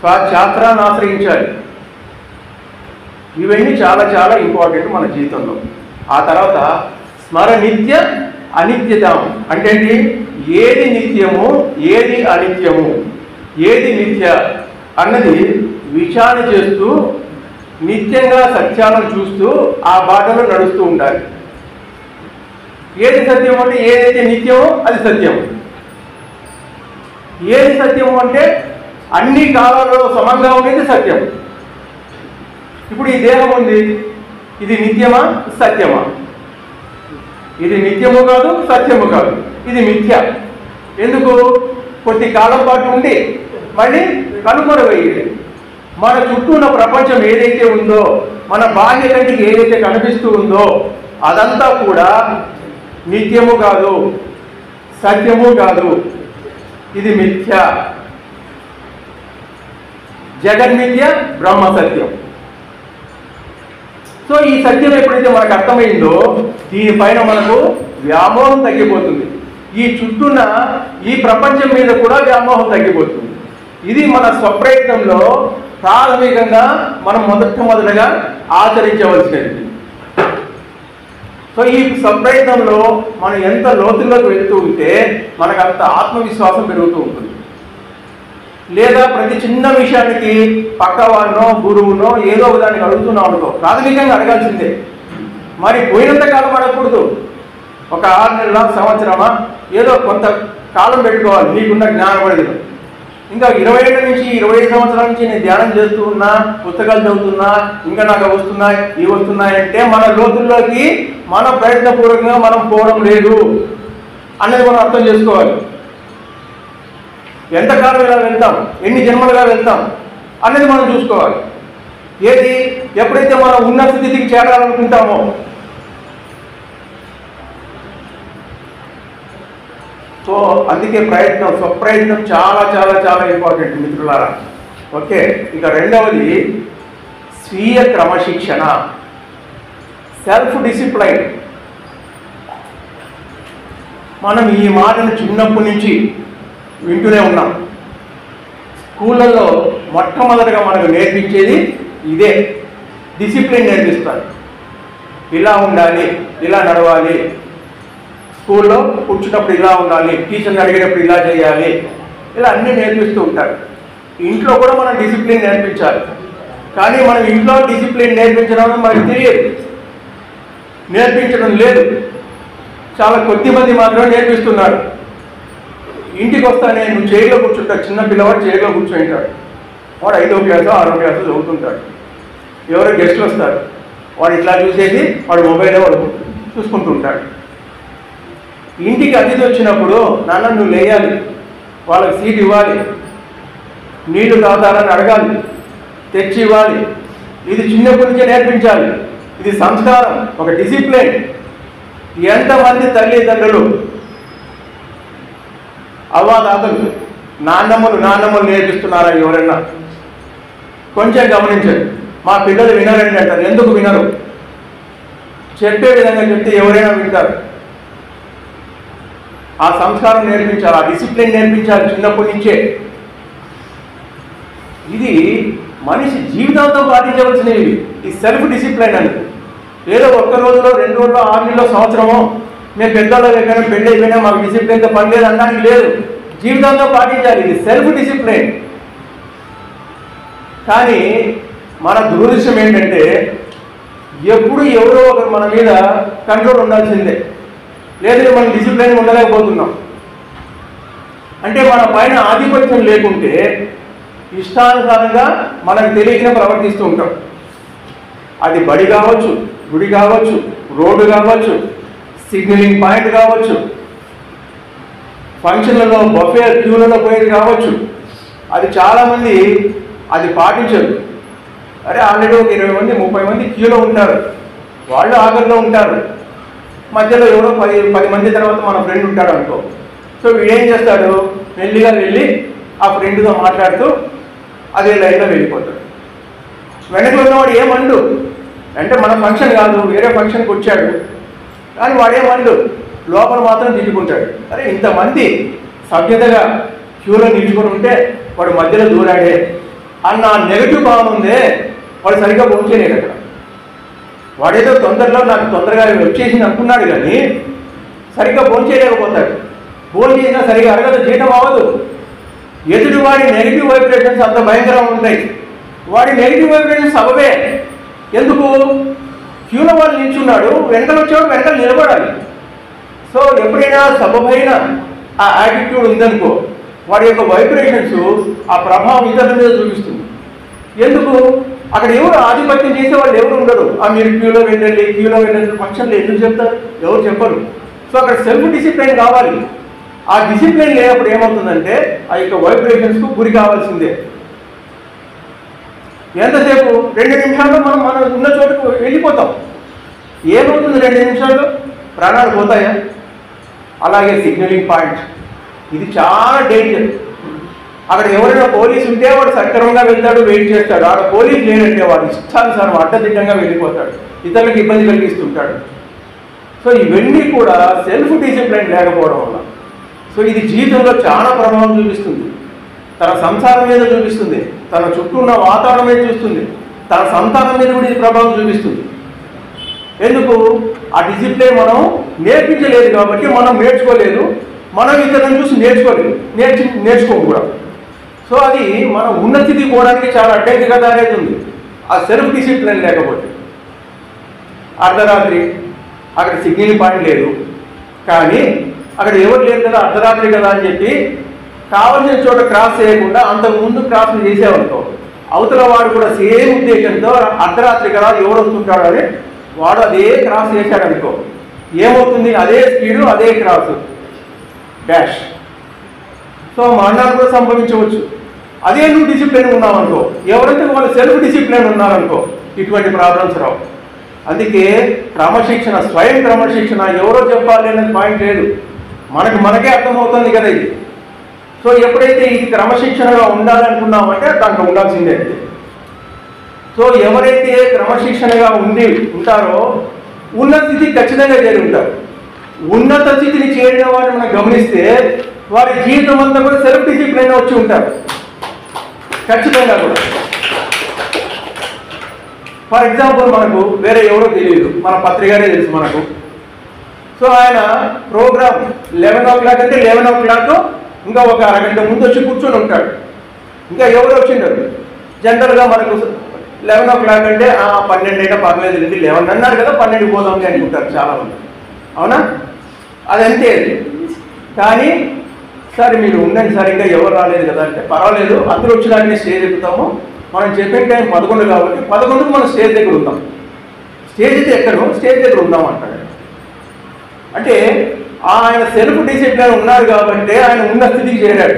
శాస్త్రాన్ని ఆశ్రయించాలి. ఇవన్నీ చాలా చాలా ఇంపార్టెంట్ మన జీవితంలో. ఆ తర్వాత స్మర నిత్య అనిత్యతం అంటే ఏంటి, ఏది నిత్యము ఏది అనిత్యము, ఏది నిత్య అన్నది విచారణ చేస్తూ నిత్యంగా సత్యాలను చూస్తూ ఆ బాటలో నడుస్తూ ఉండాలి. ఏది సత్యము అంటే ఏదైతే నిత్యమో అది సత్యము. ఏది సత్యము అంటే అన్ని కాలాల్లో సమంగా ఉండేది సత్యం. ఇప్పుడు ఈ దేహం ఉంది, ఇది నిత్యమా సత్యమా? ఇది నిత్యము కాదు, సత్యము కాదు, ఇది మిథ్య. ఎందుకు? కొద్ది కాలం పాటు ఉండి మళ్ళీ కనుమరుగయ్యేది. మన చుట్టూ ఉన్న ప్రపంచం ఏదైతే ఉందో, మన బాహ్య కంటికి ఏదైతే కనిపిస్తూ ఉందో అదంతా కూడా నిత్యము కాదు, సత్యము కాదు, ఇది మిథ్య. జగన్మిథ్య, బ్రహ్మ సత్యం. సో ఈ సత్యం ఎప్పుడైతే మనకు అర్థమైందో దీనిపైన మనకు వ్యామోహం తగ్గిపోతుంది. ఈ చుట్టూన్న ఈ ప్రపంచం మీద కూడా వ్యామోహం తగ్గిపోతుంది. ఇది మన స్వప్రయత్నంలో ప్రాథమికంగా మనం మొదటగా ఆచరించవలసినది. సో ఈ స్వప్రయత్నంలో మనం ఎంత లోతుల్లోకి వెళ్తూ ఉంటే మనకు అంత ఆత్మవిశ్వాసం పెరుగుతూ ఉంటుంది. లేదా ప్రతి చిన్న విషయానికి పక్క వాళ్ళనో గురువునో ఏదో ఒక దానికి అడుగుతున్నాం అనుకో, ప్రాథమికంగా అడగాల్సిందే. మరి పోయినంత కాలం అడగకూడదు. ఒక 6 నెలల సంవత్సరమా ఏదో కొంత కాలం పెట్టుకోవాలి. నీకున్న జ్ఞానపరిధిలో ఇంకా 20 ఏళ్ళ నుంచి 25 సంవత్సరాల నుంచి నేను ధ్యానం చేస్తూ ఉన్నా, పుస్తకాలు చదువుతున్నా, ఇంకా నాకు వస్తున్నాయి ఇవి వస్తున్నాయంటే మన లోతుల్లోకి మన ప్రయత్నపూర్వకంగా మనం పోవడం లేదు అనేది మనం అర్థం చేసుకోవాలి. ఎంతకాలం ఇలా వెళ్తాం, ఎన్ని జన్మలుగా వెళ్తాం అనేది మనం చూసుకోవాలి. ఏది ఎప్పుడైతే మనం ఉన్నత స్థితికి చేరాలనుకుంటామో సో అందుకే స్వప్రయత్నం చాలా చాలా చాలా ఇంపార్టెంట్ మిత్రులారా. ఓకే, ఇక రెండవది స్వీయ క్రమశిక్షణ, సెల్ఫ్ డిసిప్లైన్. మనం ఈ మాటను చిన్నప్పటి నుంచి వింటూనే ఉన్నాం. స్కూళ్ళల్లో మొట్టమొదటిగా మనకు నేర్పించేది ఇదే, డిసిప్లిన్ నేర్పిస్తారు. ఇలా ఉండాలి, ఇలా నడవాలి, స్కూల్లో కూర్చున్నప్పుడు ఇలా ఉండాలి, టీచర్ని అడిగేటప్పుడు ఇలా చేయాలి, ఇలా అన్నీ నేర్పిస్తూ ఉంటారు. ఇంట్లో కూడా మనం డిసిప్లిన్ నేర్పించాలి. కానీ మనం ఇంట్లో డిసిప్లిన్ నేర్పించడం మనకు తెలియదు, నేర్పించడం లేదు. చాలా కొద్ది మంది మాత్రమే నేర్పిస్తున్నారు. ఇంటికి వస్తానే నువ్వు చైర్లో కూర్చుంటాడు, చిన్న పిల్లవాడు చైర్లో కూర్చుంటాడు. వాడు 5వ క్లాసు 6వ క్లాసు చదువుతుంటాడు. ఎవరో గెస్ట్లు వస్తారు, వాడు ఇట్లా చూసేసి వాడు మొబైల్లో వాడు చూసుకుంటూ ఉంటాడు. ఇంటికి అతిథి వచ్చినప్పుడు నాన్న నువ్వు లేయాలి, వాళ్ళకి సీట్ ఇవ్వాలి, నీళ్లు తాగుతారని అడగాలి, తెచ్చి ఇవ్వాలి. ఇది చిన్నప్పటి నుంచే నేర్పించాలి. ఇది సంస్కారం, ఒక డిసిప్లిన్. ఎంతమంది తల్లిదండ్రులు అవ్వాతాతలు నాన్నమ్మలు నేర్పిస్తున్నారా ఎవరైనా? కొంచెం గమనించండి. మా పిల్లలు వినరండి అంటారు. ఎందుకు వినరు? చెప్పే విధంగా చెప్తే ఎవరైనా వింటారు. ఆ సంస్కారం నేర్పించాలి, ఆ డిసిప్లిన్ నేర్పించాలి చిన్నప్పటి నుంచే. ఇది మనిషి జీవితంతో పాటించవలసినవి. ఈ సెల్ఫ్ డిసిప్లిన్ అనేది ఏదో ఒక్క రోజులో 2 రోజుల్లో 6 నెలలో సంవత్సరమో మేము పెద్దవాళ్ళు అయిపోయినా పెళ్ళి అయిపోయినా మాకు డిసిప్లిన్తో పని లేదు అనడానికి లేదు. జీవితంతో పాటించాలి. ఇది సెల్ఫ్ డిసిప్లిన్. కానీ మన దురదృష్టం ఏంటంటే ఎప్పుడు ఎవరో ఒకరు మన మీద కంట్రోల్ ఉండాల్సిందే. లేదు మనం డిసిప్లిన్ ఉండలేకపోతున్నాం అంటే మన పైన ఆధిపత్యం లేకుంటే ఇష్టానుసారంగా మనకు తెలియక ప్రవర్తిస్తూ ఉంటాం. అది బడి కావచ్చు, గుడి కావచ్చు, రోడ్డు కావచ్చు, సిగ్నలింగ్ పాయింట్ కావచ్చు, ఫంక్షన్లలో బఫే క్యూలలో పోయేది కావచ్చు. అది చాలామంది అది పాటించరు. అరే ఆల్రెడీ ఒక 20 మంది 30 మంది క్యూలో ఉంటారు, వాళ్ళు ఆఖరిలో ఉంటారు. మధ్యలో ఎవరో 10 మంది తర్వాత మన ఫ్రెండ్ ఉంటాడు అనుకో. సో వీడేం చేస్తాడు, మెల్లిగా వెళ్ళి ఆ ఫ్రెండ్తో మాట్లాడుతూ అదే లైన్లో వెళ్ళిపోతాడు. వెనక్కి ఉన్నవాడు ఏమండు అంటే మన ఫంక్షన్ కాదు, వేరే ఫంక్షన్కి వచ్చాడు కానీ వాడేమండు, లోపల మాత్రం తిట్టుకుంటాడు. అరే ఇంతమంది సభ్యతగా క్యూలో నిల్చుకొని ఉంటే వాడు మధ్యలో దూరాడే అన్న నెగటివ్ భావన ఉందే, వాడు సరిగ్గా భోంచేయలేడు. అక్కడ వాడేదో తొందరలో నాకు తొందరగా వచ్చేసింది అనుకున్నాడు కానీ సరిగ్గా భోంచేయలేకపోతాడు. భోజనం చేసినా సరిగ్గా అరగదు, జీతం అవ్వదు. ఎదుటి వాడి నెగిటివ్ వైబ్రేషన్స్ అంత భయంకరంగా ఉంటాయి. వాడి నెగిటివ్ వైబ్రేషన్స్ అవే. ఎందుకు? క్యూలో వాళ్ళు నిల్చున్నాడు, వెనకలు వచ్చేవాడు వెనకలు నిలబడాలి. సో ఎప్పుడైనా సబబైన ఆ యాటిట్యూడ్ ఉందనుకో, వాడి యొక్క వైబ్రేషన్స్ ఆ ప్రభావం ఇతరుల మీద చూపిస్తుంది. ఎందుకు? అక్కడ ఎవరు ఆధిపత్యం చేసే వాళ్ళు ఎవరు ఉండరు. మీరు క్యూలో వెళ్ళండి ఫంక్షన్లో ఎందుకు చెప్తారు? ఎవరు చెప్పరు. సో అక్కడ సెల్ఫ్ డిసిప్లిన్ కావాలి. ఆ డిసిప్లిన్ లేనప్పుడు ఏమవుతుందంటే ఆ యొక్క వైబ్రేషన్స్కు గురి కావాల్సిందే. ఎంతసేపు 2 నిమిషాల్లో మనం ఉన్న చోటుకు వెళ్ళిపోతాం. ఏమవుతుంది 2 నిమిషాల్లో? ప్రాణాలు పోతాయా? అలాగే సిగ్నలింగ్ పాయింట్ ఇది చాలా డేంజర్. అక్కడ ఎవరైనా పోలీసు ఉంటే వాడు సక్రమంగా వెళ్తాడు, వెయిట్ చేస్తాడు. అక్కడ పోలీసు లేనంటే వాడు ఇష్టానుసారం అడ్డదిడ్డంగా వెళ్ళిపోతాడు, ఇతరులకు ఇబ్బంది కలిగిస్తుంటాడు. సో ఇవన్నీ కూడా సెల్ఫ్ డిసిప్లిన్ లేకపోవడం వల్ల. సో ఇది జీవితంలో చాలా ప్రభావం చూపిస్తుంది. తన సంసారం మీద చూపిస్తుంది, తన చుట్టూ ఉన్న వాతావరణం మీద చూస్తుంది, తన సంతానం మీద కూడా ఇది ప్రభావం చూపిస్తుంది. ఎందుకు? ఆ డిసిప్లిన్ మనం నేర్పించలేదు కాబట్టి మనం నేర్చుకోలేదు, మనం ఇతరులను చూసి నేర్చుకోము కూడా. సో అది మనం ఉన్నతికి పోవడానికి చాలా అడ్డంకిగా అనేది ఉంది ఆ సెల్ఫ్ డిసిప్లిన్ లేకపోతే. అర్ధరాత్రి అక్కడ సిగ్నల్ పాయింట్ లేదు, కానీ అక్కడ ఎవరు లేరు కదా, అర్ధరాత్రి కదా అని చెప్పి కావాల్సిన చోట క్రాస్ చేయకుండా అంతకు ముందు క్రాస్ చేసేవనుకో, అవతల వాడు కూడా సేమ్ ఉద్దేశంతో అర్ధరాత్రి కదా ఎవరు వస్తుంటాడు అని వాడు అదే క్రాస్ చేశాడనుకో, ఏమవుతుంది? అదే స్పీడు, అదే క్రాస్, డాష్. సో మరణాలు కూడా సంభవించవచ్చు. అదే నువ్వు డిసిప్లిన్ ఉన్నావనుకో, ఎవరైతే వాళ్ళు సెల్ఫ్ డిసిప్లిన్ ఉన్నారనుకో, ఇటువంటి ప్రాబ్లమ్స్ రావు. అందుకే క్రమశిక్షణ, స్వయం క్రమశిక్షణ ఎవరో చెప్పాలి అనేది పాయింట్ లేదు, మనకే అర్థమవుతుంది కదా ఇది. సో ఎప్పుడైతే ఇది క్రమశిక్షణగా ఉండాలనుకున్నామంటే దాంట్లో ఉండాల్సిందే. సో ఎవరైతే క్రమశిక్షణగా ఉంటారో ఉన్నత స్థితికి ఖచ్చితంగా చేరి ఉంటారు. ఉన్నత స్థితిని చేరిన వారిని మనం గమనిస్తే వారి జీవితం అంతా కూడా సెల్ఫ్ డిసిప్లిన్ వచ్చి ఉంటారు ఖచ్చితంగా కూడా. ఫర్ ఎగ్జాంపుల్ మనకు వేరే ఎవరో తెలియదు, మన పత్రికనే తెలుసు మనకు. సో ఆయన ప్రోగ్రామ్ 11 o'clock అంటే 11 o'clock ఇంకా ఒక అరగంట ముందు వచ్చి కూర్చొని ఉంటాడు. ఇంకా ఎవరు వచ్చింటారు? జనరల్గా మనకు 11 o'clock అంటే 12 అయినా పర్లేదు, 11 అన్నారు కదా 12 పోదాం అనుకుంటారు చాలామంది, అవునా? అదంతే. కానీ సార్ మీరు ఉండండి సార్, ఇంకా ఎవరు రాలేదు కదా అంటే పర్వాలేదు, అందరూ వచ్చినాకనే స్టేజ్ ఎక్కుతాము, మనం చెప్పిన టైం 11 కాబట్టి 11కు మనం స్టేజ్ దగ్గర ఉంటాం. స్టేజ్ అయితే ఎక్కడో స్టేజ్ దగ్గర ఉందాం అంటాడు. అంటే ఆయన సెల్ఫ్ డిసిప్లిన్ ఉన్నారు కాబట్టి ఆయన ఉన్న స్థితికి చేరాడు.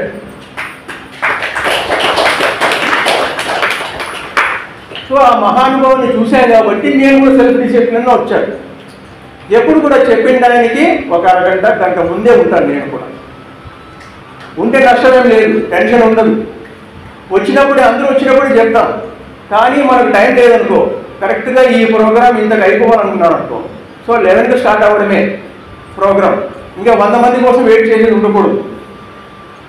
సో ఆ మహానుభావుని చూశాను కాబట్టి నేను కూడా సెల్ఫ్ డిసిప్లిన్లో వచ్చాను. ఎప్పుడు కూడా చెప్పిన దానికి ఒక గంట ముందే ఉంటాను. నేను కూడా ఉంటే నష్టమేం లేదు, టెన్షన్ ఉండదు. వచ్చినప్పుడు అందరూ వచ్చినప్పుడు చెప్తాం. కానీ మనకు టైం లేదనుకో, కరెక్ట్గా ఈ ప్రోగ్రామ్ ఇంతకు అయిపోవాలనుకున్నాను అనుకో, సో 11కి స్టార్ట్ అవ్వడమే ప్రోగ్రామ్. ఇంకా 100 మంది కోసం వెయిట్ చేసేది ఉండకూడదు.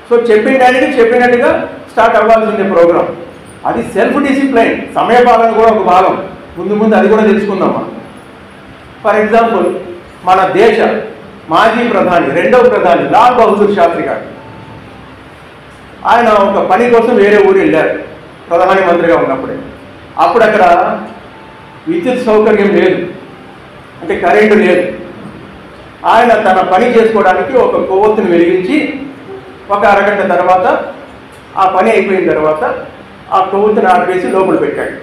సో చెప్పిన దానికి చెప్పినట్టుగా స్టార్ట్ అవ్వాల్సిందే ప్రోగ్రామ్. అది సెల్ఫ్ డిసిప్లైన్. సమయపాలన కూడా ఒక భాగం. ముందు అది కూడా తెలుసుకుందాం మనం. ఫర్ ఎగ్జాంపుల్ మన దేశ మాజీ ప్రధాని, 2వ ప్రధాని లాల్ బహదూర్ శాస్త్రి గారు, ఆయన ఒక పని కోసం వేరే ఊరు వెళ్ళారు ప్రధానమంత్రిగా ఉన్నప్పుడే. అప్పుడు అక్కడ విద్యుత్ సౌకర్యం లేదు, అంటే కరెంటు లేదు. ఆయన తన పని చేసుకోవడానికి ఒక కొవ్వొత్తుని వెలిగించి ఒక అరగంట తర్వాత ఆ పని అయిపోయిన తర్వాత ఆ కొవ్వొత్తుని ఆర్పేసి లోపల పెట్టాడు.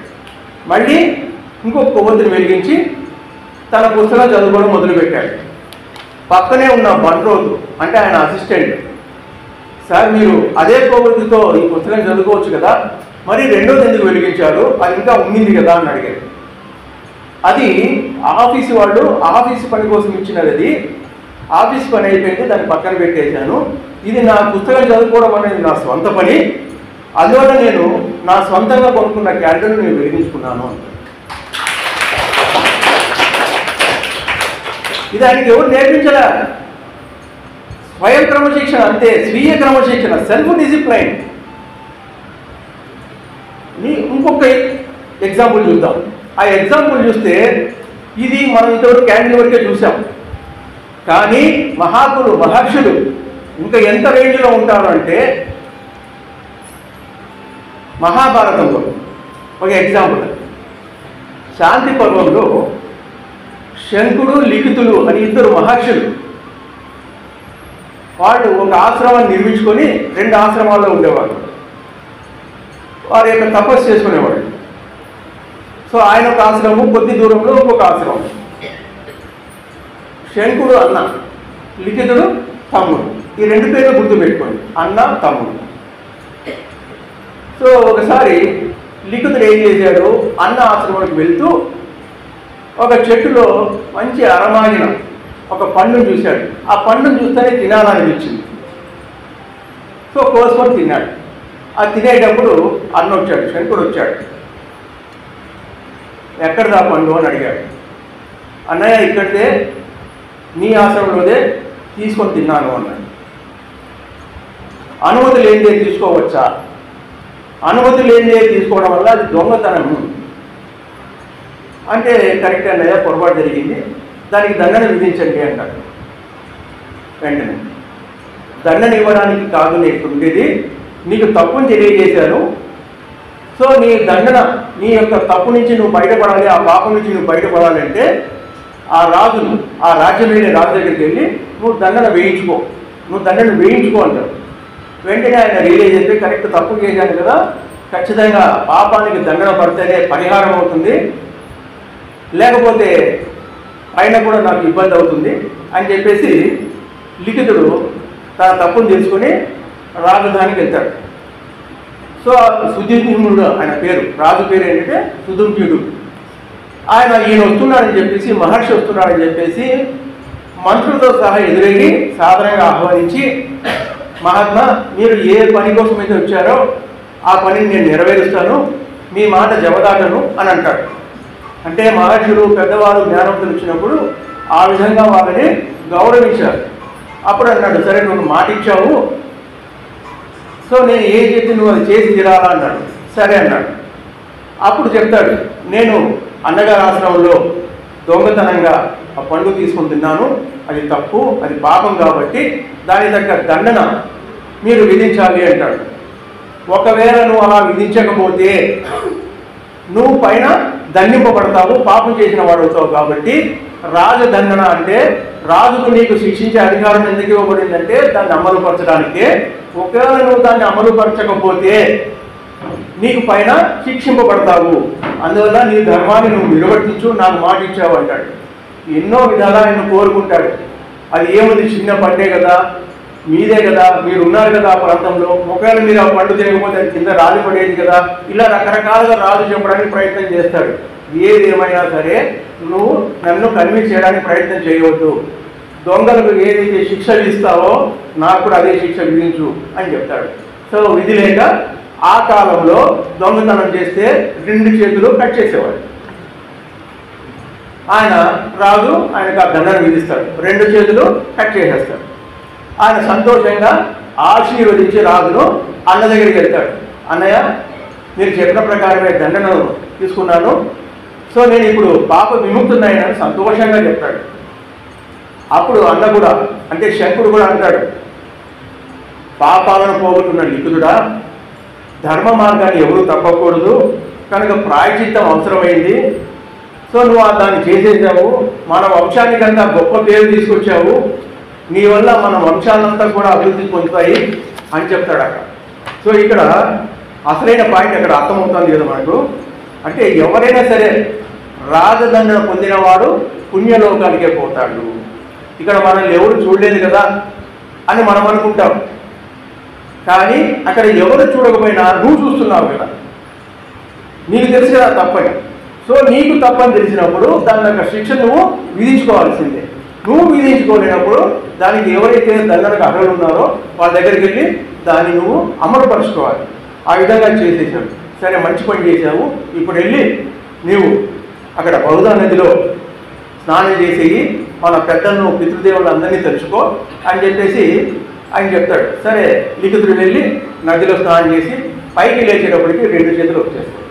మళ్ళీ ఇంకొక కొవ్వొత్తుని వెలిగించి తన పుస్తకం చదువుకోవడం మొదలుపెట్టాడు. పక్కనే ఉన్న బండ్రోజు అంటే ఆయన అసిస్టెంట్, సార్ మీరు అదే కొవ్వొత్తుతో ఈ పుస్తకం చదువుకోవచ్చు కదా, మరి రెండోది ఎందుకు వెలిగించారు, అది ఇంకా ఉండింది కదా అని అడిగారు. అది ఆఫీసు వాళ్ళు ఆఫీసు పని కోసం ఇచ్చినది, అది ఆఫీస్ పని అయిపోయింది, దాన్ని పక్కన పెట్టేశాను. ఇది నా పుస్తకం చదువుకోవడం అనేది నా సొంత పని, అందువల్ల నేను నా సొంతంగా కొనుక్కున్న క్యాండిల్ని నేను వెలిగించుకున్నాను అంటారు. ఇది ఆయనకి ఎవరు నేర్పించలే, స్వయం క్రమశిక్షణ అంతే, స్వీయ క్రమశిక్షణ, సెల్ఫ్ డిసిప్లైన్. ఇంకొక ఎగ్జాంపుల్ చూద్దాం. ఆ ఎగ్జాంపుల్ చూస్తే ఇది మనం ఇంతవరకు క్యాండిల్ వరకే చూసాం, కానీ మహాత్ములు మహర్షులు ఇంకా ఎంత రేంజ్లో ఉంటారు అంటే, మహాభారతంలో ఒక ఎగ్జాంపుల్, శాంతి పర్వంలో శంకుడు లిఖితులు అని 2 మహర్షులు, వాళ్ళు ఒక ఆశ్రమాన్ని నిర్మించుకొని 2 ఆశ్రమాల్లో ఉండేవాళ్ళు. వారి యొక్క తపస్సు చేసుకునేవాడు. సో ఆయన ఒక ఆశ్రమం, కొద్ది దూరంలో ఇంకొక ఆశ్రమం. శంకుడు అన్న, లిఖితుడు తమ్ముడు, ఈ 2 పేర్లు గుర్తుపెట్టుకోండి, అన్న తమ్ముడు. సో ఒకసారి లిఖితుడు ఏం చేశాడు, అన్న ఆశ్రమానికి వెళ్తూ ఒక చెట్టులో మంచి అరమాగిన ఒక పండును చూశాడు. ఆ పండును చూస్తేనే తినాలనిపించింది. సో కోసుకొని తిన్నాడు. ఆ తినేటప్పుడు అన్న వచ్చాడు, శంకుడు వచ్చాడు. ఎక్కడిదా పండు అని అడిగాడు. అన్నయ్య ఇక్కడిదే, నీ ఆశ్రమంలోదే తీసుకొని తిన్నాను అన్నాడు. అనుమతి లేనిదే తీసుకోవచ్చా? అనుమతి లేనిదే తీసుకోవడం వల్ల అది దొంగతనము అంటే కరెక్ట్ అన్నయ్య, పొరపాటు జరిగింది, దానికి దండన విధించండి అంటారు. వెంటనే దండన ఇవ్వడానికి కాదు నేను ఉండేది, నీకు తప్పుని తెలియజేశాను, సో నీ దండన, నీ యొక్క తప్పు నుంచి నువ్వు బయటపడాలి, ఆ పాపం నుంచి నువ్వు బయటపడాలంటే ఆ రాజును, ఆ రాజ్యం వెళ్ళే రాజు దగ్గరికి వెళ్ళి నువ్వు దండన వేయించుకో అంటారు. వెంటనే ఆయన రియలైజ్ అయితే కరెక్ట్, తప్పు చేశాను కదా, ఖచ్చితంగా పాపానికి దండన పడితేనే పరిహారం అవుతుంది, లేకపోతే ఆయన కూడా నాకు ఇబ్బంది అవుతుంది అని చెప్పేసి లిఖితుడు తన తప్పును తెలుసుకొని రాజధానికి వెళ్తాడు. సో సుదుంప్యుడు ఆయన పేరు, రాజు పేరు ఏంటంటే సుదుంప్యుడు. ఆయన ఈయన వస్తున్నాడని చెప్పేసి, మహర్షి వస్తున్నాడని చెప్పేసి మంత్రులతో సహా ఎదురెళ్ళి సాధారణంగా ఆహ్వానించి, మహాత్మా మీరు ఏ పని కోసం అయితే వచ్చారో ఆ పనిని నేను నెరవేరుస్తాను, మీ మాట జవదాటను అని అంటాడు. అంటే మహర్షులు పెద్దవారు జ్ఞానవంతులు వచ్చినప్పుడు ఆ విధంగా వాళ్ళని గౌరవించారు. అప్పుడు అన్నాడు, సరే నువ్వు మాట ఇచ్చావు, సో నేను ఏం చెప్పి నువ్వు అది చేసి తీరాలా అన్నాడు. సరే అన్నాడు. అప్పుడు చెప్తాడు, నేను అన్నగారి ఆశ్రమంలో దొంగతనంగా ఆ పండు తీసుకుని తిన్నాను, అది తప్పు, అది పాపం, కాబట్టి దాని తగ్గ దండన మీరు విధించాలి అంటాడు. ఒకవేళ నువ్వు అలా విధించకపోతే నువ్వు పైన దండింపబడతావు, పాపం చేసిన వాడు అవుతావు. కాబట్టి రాజదండన అంటే రాజుకు నీకు శిక్షించే అధికారం ఎందుకు ఇవ్వబడిందంటే దాన్ని అమలుపరచడానికే. ఒకవేళ నువ్వు దాన్ని అమలుపరచకపోతే నీకు పైన శిక్షింపబడతావు, అందువల్ల నీ ధర్మాన్ని నువ్వు నిర్వర్తించు, నాకు మాట ఇచ్చావు అంటాడు. ఎన్నో విధాలా ఆయన కోరుకుంటాడు. అది ఏముంది, చిన్న పండే కదా, మీదే కదా, మీరు ఉన్నారు కదా ఆ ప్రాంతంలో, ఒకవేళ మీరు ఆ పండు తినకపోతే అది కింద రాజు పడేది కదా, ఇలా రకరకాలుగా రాజు చెప్పడానికి ప్రయత్నం చేస్తాడు. ఏది ఏమైనా సరే నువ్వు నన్ను కన్విన్స్ చేయడానికి ప్రయత్నం చేయవద్దు, దొంగలకు ఏదైతే శిక్ష ఇస్తావో నాకు కూడా అదే శిక్ష విధించు అని చెప్తాడు. సో విధి లేక ఆ కాలంలో దొంగతనం చేస్తే 2 చేతులు కట్ చేసేవాడు. ఆయన రాజు ఆయనకు ఆ దండన విధిస్తాడు, 2 చేతులు కట్ చేసేస్తాడు. ఆయన సంతోషంగా ఆశీర్వదించి రాజును అన్న దగ్గరికి వెళ్తాడు. అన్నయ్య, మీరు చెప్పిన ప్రకారమే దండను తీసుకున్నాను, సో నేను ఇప్పుడు పాప విముక్తున్నాయని సంతోషంగా చెప్తాడు. అప్పుడు అన్న కూడా, అంటే శంకుడు కూడా అంటాడు, పాపాలను పోగొట్టున్న లిఖితుడా, ధర్మ మార్గాన్ని ఎవరూ తప్పకూడదు కనుక ప్రాయశ్చిత్తం అవసరమైంది, సో నువ్వు దాన్ని చేసేసావు, మన వంశానికంతా గొప్ప పేరు తీసుకొచ్చావు, నీ వల్ల మన వంశాలంతా కూడా అభివృద్ధి పొందుతాయి అని చెప్తాడు అక్కడ. సో ఇక్కడ అసలైన పాయింట్ అక్కడ అర్థమవుతుంది కదా మనకు. అంటే ఎవరైనా సరే రాజదండన పొందినవాడు పుణ్యలోకానికే పోతాడు. ఇక్కడ మనల్ని ఎవరు చూడలేదు కదా అని మనం అనుకుంటాం, కానీ అక్కడ ఎవరు చూడకపోయినా నువ్వు చూస్తున్నావు కదా, నీకు తెలిసి కదా తప్పని. సో నీకు తప్పని తెలిసినప్పుడు దాని యొక్క శిక్ష నువ్వు విధించుకోవాల్సిందే. నువ్వు విధించుకోలేనప్పుడు దానికి ఎవరైతే దండనకు అర్హులు ఉన్నారో వాళ్ళ దగ్గరికి వెళ్ళి దాన్ని నువ్వు అమలుపరుచుకోవాలి. ఆ విధంగా చేసేసావు. సరే, మంచి పని చేసావు, ఇప్పుడు వెళ్ళి నీవు అక్కడ బహుదా నదిలో స్నానం చేసేయి, మన పెద్దలను పితృదేవులు అందరినీ తెలుసుకో అని చెప్పేసి ఆయన చెప్తాడు. సరే, లిఖితుడు వెళ్ళి నదిలో స్నానం చేసి పైకి లేచేటప్పటికి 2 చేతులు వచ్చేస్తాయి.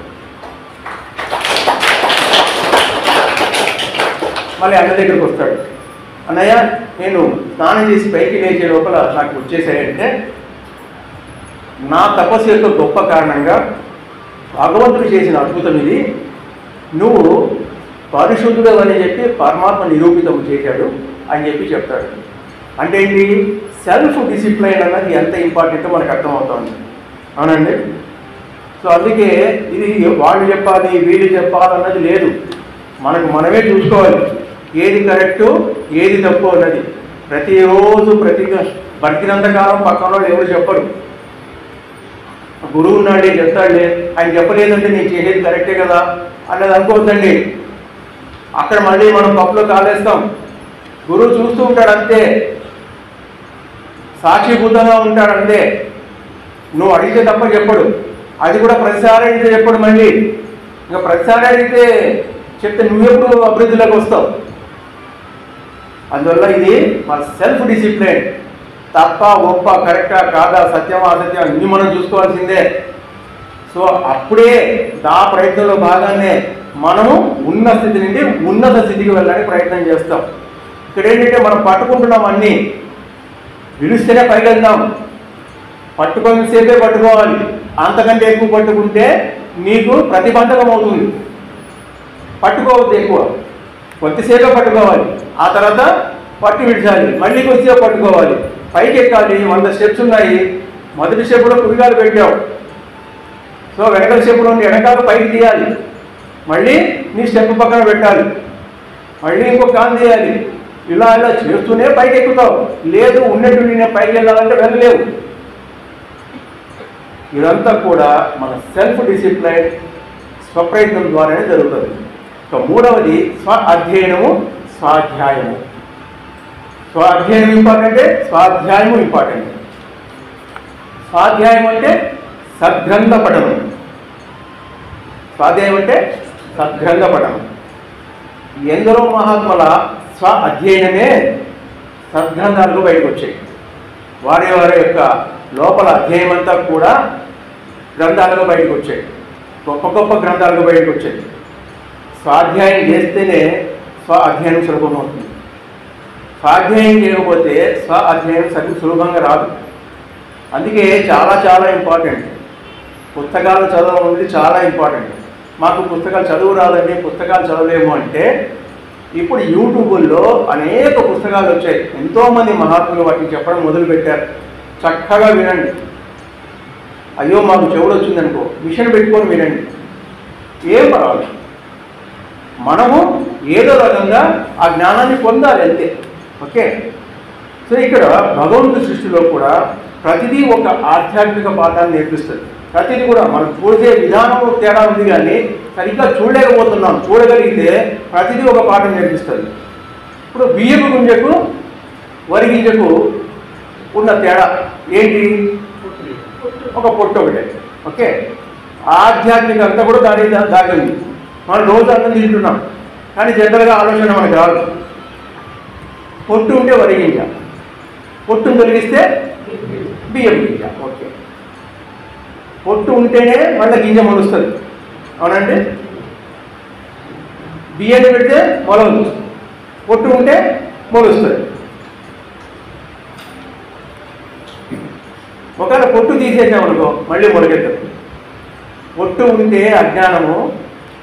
మళ్ళీ అన్న దగ్గరికి వస్తాడు. అన్నయ్య, నేను స్నానం చేసి పైకి లేచే లోపల నాకు వచ్చేసాయంటే నా తపస్సు యొక్క గొప్ప కారణంగా భగవంతుడు చేసిన అద్భుతం ఇది. నువ్వు పరిశుద్ధుడు అని చెప్పి పరమాత్మ నిరూపితం చేశాడు అని చెప్పి చెప్తాడు. అంటే ఏంటి, సెల్ఫ్ డిసిప్లైన్ అన్నది ఎంత ఇంపార్టెంటో మనకు అర్థమవుతుంది. అవునండి. సో అందుకే ఇది వాళ్ళు చెప్పాలి వీళ్ళు చెప్పాలన్నది లేదు, మనకు మనమే చూసుకోవాలి ఏది కరెక్టు ఏది తప్పు అన్నది. ప్రతిరోజు బతికినంతకాలం పక్కన వాళ్ళు ఎవరు చెప్పరు. గురువు ఉన్నాడే చెప్తాడులే, ఆయన చెప్పలేదంటే నేను చేసేది కరెక్టే కదా అన్నది అనుకోవద్దండి. అక్కడ మళ్ళీ మనం పప్పులో కాలేస్తాం. గురువు చూస్తూ ఉంటాడు అంతే, సాక్షిభూతంగా ఉంటాడు అంతే. నువ్వు అడిగితే తప్ప చెప్పడు, అది కూడా ప్రతిసారి అడిగితే చెప్పడు. మళ్ళీ ఇంకా ప్రతిసారి అడిగితే చెప్తే నువ్వెప్పుడు అభివృద్ధిలోకి వస్తావు. అందువల్ల ఇది మన సెల్ఫ్ డిసిప్లిన్. తప్ప ఒప్ప కరెక్టా కాదా సత్యమా అసత్యం అన్ని మనం చూసుకోవాల్సిందే. సో అప్పుడే ఆ ప్రయత్నంలో భాగానే మనము ఉన్న స్థితి నుండి ఉన్నత స్థితికి వెళ్ళడానికి ప్రయత్నం చేస్తాం. ఇక్కడ ఏంటంటే మనం పట్టుకుంటున్నాం అన్నీ, పిలిస్తేనే పైకి వెళ్దాం, పట్టుకునేసేపే పట్టుకోవాలి. అంతకంటే ఎక్కువ పట్టుకుంటే నీకు ప్రతిబంధకం అవుతుంది. పట్టుకోవద్దు ఎక్కువ, కొద్దిసేపే పట్టుకోవాలి, ఆ తర్వాత పట్టు విడిచాలి, మళ్ళీ కొద్దిసేపు పట్టుకోవాలి, పైకి ఎక్కాలి. 100 స్టెప్స్ ఉన్నాయి, మొదటి స్టెప్లో కుడికాలు పెట్టావు, సో వెనకాల స్టెప్లో ఉండి వెనకాల పైకి తీయాలి, మళ్ళీ నీ స్టెప్ పక్కన పెట్టాలి, మళ్ళీ ఇంకో కాలు తీయాలి. ఇలా ఇలా చేస్తూనే పైకి ఎక్కుతావు. లేదు ఉన్నట్టు నేను పైకి వెళ్ళాలంటే వెళ్ళలేవు. ఇదంతా కూడా మన సెల్ఫ్ డిసిప్లైన్ స్వప్రయత్నం ద్వారానే జరుగుతుంది. ఇక మూడవది స్వ అధ్యయనము, స్వాధ్యాయము. స్వ అధ్యయనం ఇంపార్టెంటే, స్వాధ్యాయము ఇంపార్టెంట్. స్వాధ్యాయం అంటే సద్గ్రంథ పఠనం. స్వాధ్యాయం అంటే సద్గ్రంథ పఠనం. ఎందరో మహాత్ముల స్వ అధ్యయనమే సద్గ్రంథాలకు బయటకు వచ్చాయి. వారి వారి యొక్క లోపల అధ్యయనం అంతా కూడా గ్రంథాలకు బయటకు వచ్చాయి, గొప్ప గొప్ప గ్రంథాలకు బయటకు వచ్చాయి. స్వాధ్యాయం చేస్తేనే స్వ అధ్యయనం సులభమవుతుంది. స్వాధ్యాయం చేయకపోతే స్వ అధ్యయనం సులభంగా రాదు. అందుకే చాలా చాలా ఇంపార్టెంట్ పుస్తకాలు చదవడం అనేది చాలా ఇంపార్టెంట్. మాకు పుస్తకాలు చదువు రాదండి, పుస్తకాలు చదవలేము అంటే ఇప్పుడు యూట్యూబుల్లో అనేక పుస్తకాలు వచ్చాయి. ఎంతోమంది మహాత్ములు వాటిని చెప్పడం మొదలుపెట్టారు. చక్కగా వినండి. అయ్యో మాకు చెవుడు వచ్చిందనుకో, మిషన్ పెట్టుకొని వినండి, ఏం పర్వాలేదు. మనము ఏదో రకంగా ఆ జ్ఞానాన్ని పొందాలి అంతే. ఓకే. సో ఇక్కడ భగవంతుడి సృష్టిలో కూడా ప్రతిదీ ఒక ఆధ్యాత్మిక పాఠాన్ని నేర్పిస్తుంది. ప్రతిదీ కూడా మనం చూసే విధానంలో తేడా ఉంది, కానీ సరిగ్గా చూడలేకపోతున్నాం. చూడగలిగితే ప్రతిదీ ఒక పాఠం నేర్పిస్తుంది. ఇప్పుడు బియ్యపు గింజకు వరి గింజకు ఉన్న తేడా ఏంటి? ఒక పొట్టు ఒకటే. ఓకే. ఆధ్యాత్మిక అంతా కూడా దాగింది. మనం రోజు అన్నం తింటున్నాం, కానీ జనరల్గా ఆలోచన మనకు రాదు. పొట్టు ఉంటే వరి గింజ, పొట్టును తొలగిస్తే బియ్యం గింజ. ఓకే. పొట్టు ఉంటేనే మళ్ళీ గింజ మొలుస్తుంది, అవునండి. బియ్యాన్ని పెడితే మొలవదు, పొట్టు ఉంటే మొలుస్తుంది. ఒకవేళ పొట్టు తీసేసామనుకో మళ్ళీ మొలకెత్తదు. పొట్టు ఉంటే అజ్ఞానము,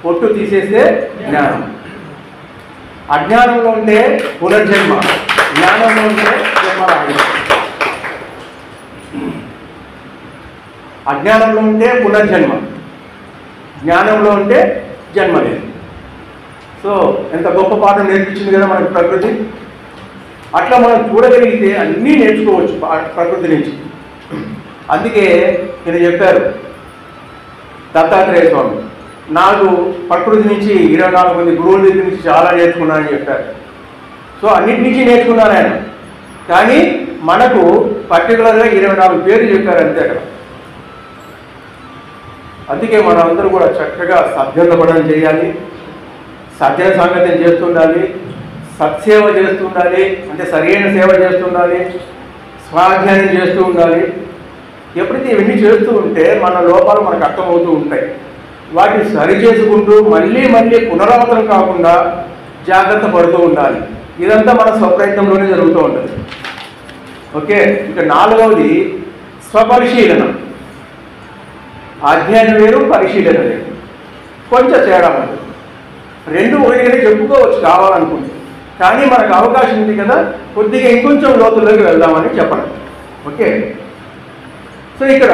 పొట్టు తీసేస్తే జ్ఞానం. అజ్ఞానంలో ఉంటే పునర్జన్మ, జ్ఞానంలో ఉంటే జన్మరాహిత్యం. అజ్ఞానంలో ఉంటే పునర్జన్మ, జ్ఞానంలో ఉంటే జన్మ లేదు. సో ఎంత గొప్ప పాఠం నేర్పించింది కదా మనకి ప్రకృతి. అట్లా మనం చూడగలిగితే అన్నీ నేర్చుకోవచ్చు ప్రకృతి నుంచి. అందుకే నేను చెప్పారు దత్తాత్రేయ స్వామి, నాకు ప్రకృతి నుంచి 24 మంది గురువుల దగ్గర నుంచి చాలా నేర్చుకున్నానని చెప్పారు. సో అన్నిటి నుంచి నేర్చుకున్నాను ఆయన, కానీ మనకు పర్టికులర్గా 24 పేర్లు చెప్పారు అంతే అక్కడ. అందుకే మనందరూ కూడా చక్కగా సద్గ్రంథపఠనం చేయాలి, సజ్జన సంగతం చేస్తుండాలి, సత్సేవ చేస్తుండాలి, అంటే సరైన సేవ చేస్తుండాలి, స్వాధ్యాయం చేస్తూ ఉండాలి. ఎప్పుడైతే ఇవన్నీ చేస్తూ ఉంటే మన లోపాలు మనకు అర్థమవుతూ ఉంటాయి. వాటిని సరి చేసుకుంటూ మళ్ళీ మళ్ళీ పునరావృతం కాకుండా జాగ్రత్త పడుతూ ఉండాలి. ఇదంతా మన స్వప్రయత్నంలోనే జరుగుతూ ఉంటుంది. ఓకే. ఇక 4వది స్వపరిశీలన. అధ్యయనం వేరు, పరిశీలన వేరు, కొంచెం తేడా ఉంటుంది. రెండు ఒకటిగానే చెప్పుకోవచ్చు కావాలనుకుంటే, కానీ మనకు అవకాశం ఉంది కదా, కొద్దిగా ఇంకొంచెం లోతుల్లోకి వెళ్దామని చెప్పడం. ఓకే. సో ఇక్కడ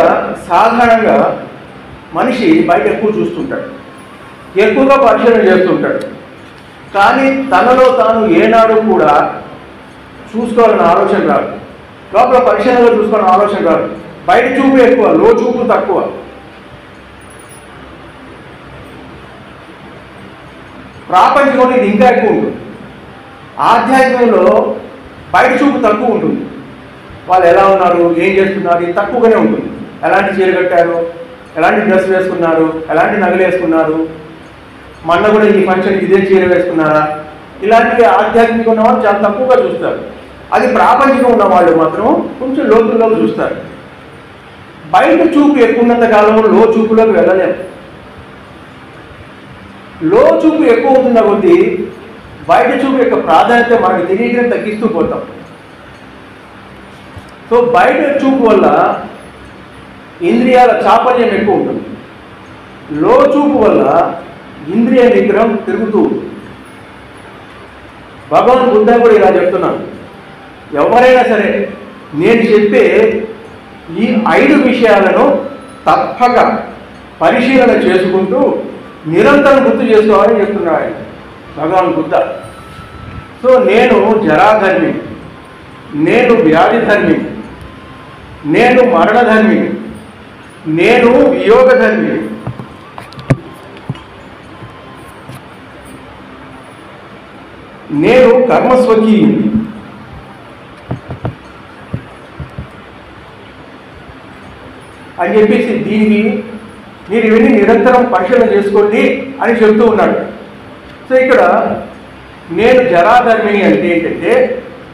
సాధారణంగా మనిషి బయట ఎక్కువ చూస్తుంటాడు, ఎక్కువగా పరిశీలన చేస్తుంటాడు, కానీ తనలో తాను ఏనాడు కూడా చూసుకోవాలన్న ఆలోచన రాదు. లోపల పరిశీలనలో చూసుకోవాలన్న ఆలోచన రాదు. బయట చూపు ఎక్కువ, లో చూపు తక్కువ. ప్రాపంచంలో ఇది ఇంకా ఎక్కువ ఉంటుంది. ఆధ్యాత్మికంలో బయట చూపు తక్కువ ఉంటుంది. వాళ్ళు ఎలా ఉన్నారు, ఏం చేస్తున్నారు, ఇది తక్కువగానే ఉంటుంది. ఎలాంటి చీర కట్టారు, ఎలాంటి డ్రెస్ వేసుకున్నారు, ఎలాంటి నగలు వేసుకున్నారు, మొన్న కూడా ఈ ఫంక్షన్ ఇదే చీర వేసుకున్నారా, ఇలాంటివి ఆధ్యాత్మిక ఉన్న వాళ్ళు చాలా తక్కువగా చూస్తారు. అది ప్రాపంచికం ఉన్న వాళ్ళు మాత్రం కొంచెం లోతుల్లోకి చూస్తారు. బయట చూపు ఎక్కువ ఉన్నంత కాలంలో లో చూపులోకి వెళ్ళలేము. లో చూపు ఎక్కువ అవుతున్న కొద్దీ బయట చూపు యొక్క ప్రాధాన్యత మనకు తెలియక తగ్గిస్తూ పోతాం. సో బయట చూపు వల్ల ఇంద్రియాల చాపల్యం ఎక్కువ ఉంటుంది. లో చూపు వల్ల ఇంద్రియ నిగ్రహం తిరుగుతూ ఉంటుంది. భగవాన్ బుద్ధ కూడా ఇలా చెప్తున్నాను, ఎవరైనా సరే నేను చెప్పే ఈ 5 విషయాలను తప్పక పరిశీలన చేసుకుంటూ నిరంతరం గుర్తు చేసుకోవాలని చెప్తున్నాడు ఆయన భగవాన్ బుద్ధ. సో నేను జరాధర్మి, నేను వ్యాధిధర్మి, నేను మరణధర్మి, నేను వియోగధర్మి, నేను కర్మస్వకీయుని, అని చెప్పేసి దీనికి మీరు ఇవన్నీ నిరంతరం పరిశీలన చేసుకోండి అని చెప్తూ ఉన్నాడు. సో ఇక్కడ నేను జరాధర్మిని అంటే ఏంటంటే,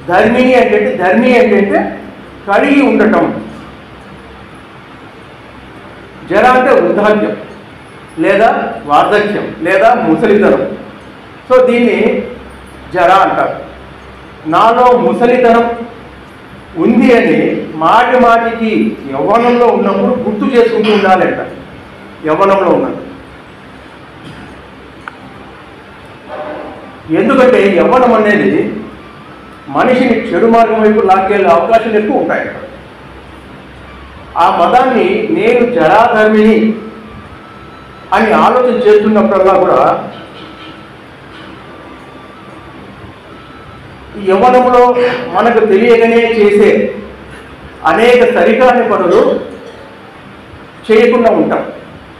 ధర్మిని అంటే ధర్మి అంటే కలిగి ఉండటం. జర అంటే వృద్ధాప్యం లేదా వార్ధక్యం లేదా ముసలితనం. సో దీన్ని జర అంటారు. నాలో ముసలితనం ఉంది అని మాటి మాటికి యవ్వనంలో ఉన్నప్పుడు గుర్తు చేసుకుంటూ ఉండాలంట. యవ్వనంలో ఉన్నాడు, ఎందుకంటే యవ్వనం అనేది మనిషిని చెడు మార్గం వైపు లాక్కెళ్ళే అవకాశాలు ఎక్కువ ఉంటాయి. ఆ మతాన్ని నేను జరాధర్మిని అని ఆలోచన చేస్తున్నప్పుడల్లా కూడా ఈ యవ్వనంలో మనకు తెలియకనే చేసే అనేక సరికాని పనులు చేయకుండా ఉంటాం,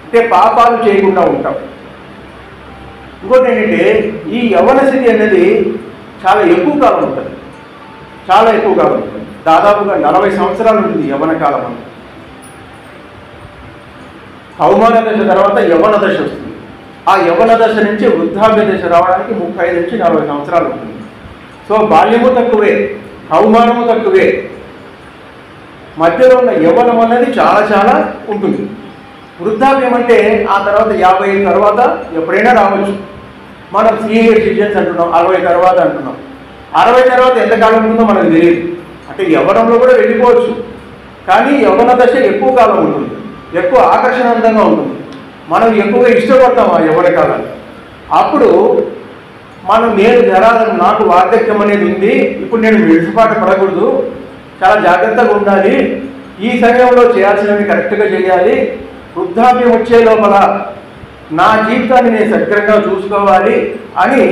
అంటే పాపాలు చేయకుండా ఉంటాం. ఇంకోటి ఏంటంటే ఈ యవ్వన స్థితి అనేది చాలా ఎక్కువ కాలం ఉంటుంది, చాలా ఎక్కువ కాలం ఉంటుంది. దాదాపుగా 40 సంవత్సరాలు ఉంటుంది యవ్వన కాలం అని. కౌమార దశ తర్వాత యవ్వన దశ వస్తుంది. ఆ యవ్వన దశ నుంచి వృద్ధాప్య దశ రావడానికి 35 నుంచి 40 సంవత్సరాలు ఉంటుంది. సో బాల్యము తక్కువే, కౌమారము తక్కువే, మధ్యలో ఉన్న యవ్వనం అనేది చాలా చాలా ఉంటుంది. వృద్ధాప్యం అంటే ఆ తర్వాత 50 తర్వాత ఎప్పుడైనా రావచ్చు. మనం సీనియర్ సిటిజన్స్ అంటున్నాం, 60 తర్వాత అంటున్నాం. 60 తర్వాత ఎంతకాలం ఉంటుందో మనకు తెలియదు. అంటే యవ్వనంలో కూడా వెళ్ళిపోవచ్చు, కానీ యవ్వన దశ ఎక్కువ కాలం ఉంటుంది, ఎక్కువ ఆకర్షణవంతంగా ఉంటుంది. మనం ఎక్కువగా ఇష్టపడతాం ఆ యవ్వన కాలాన్ని. అప్పుడు మనం నేను జరాధం, నాకు వార్ధక్యం అనేది ఉంది, ఇప్పుడు నేను విడిసిపాట పడకూడదు, చాలా జాగ్రత్తగా ఉండాలి, ఈ సమయంలో చేయాల్సినవి కరెక్ట్గా చేయాలి, వృద్ధాప్యం వచ్చే లోపల నా జీవితాన్ని నేను సక్రంగా చూసుకోవాలి అని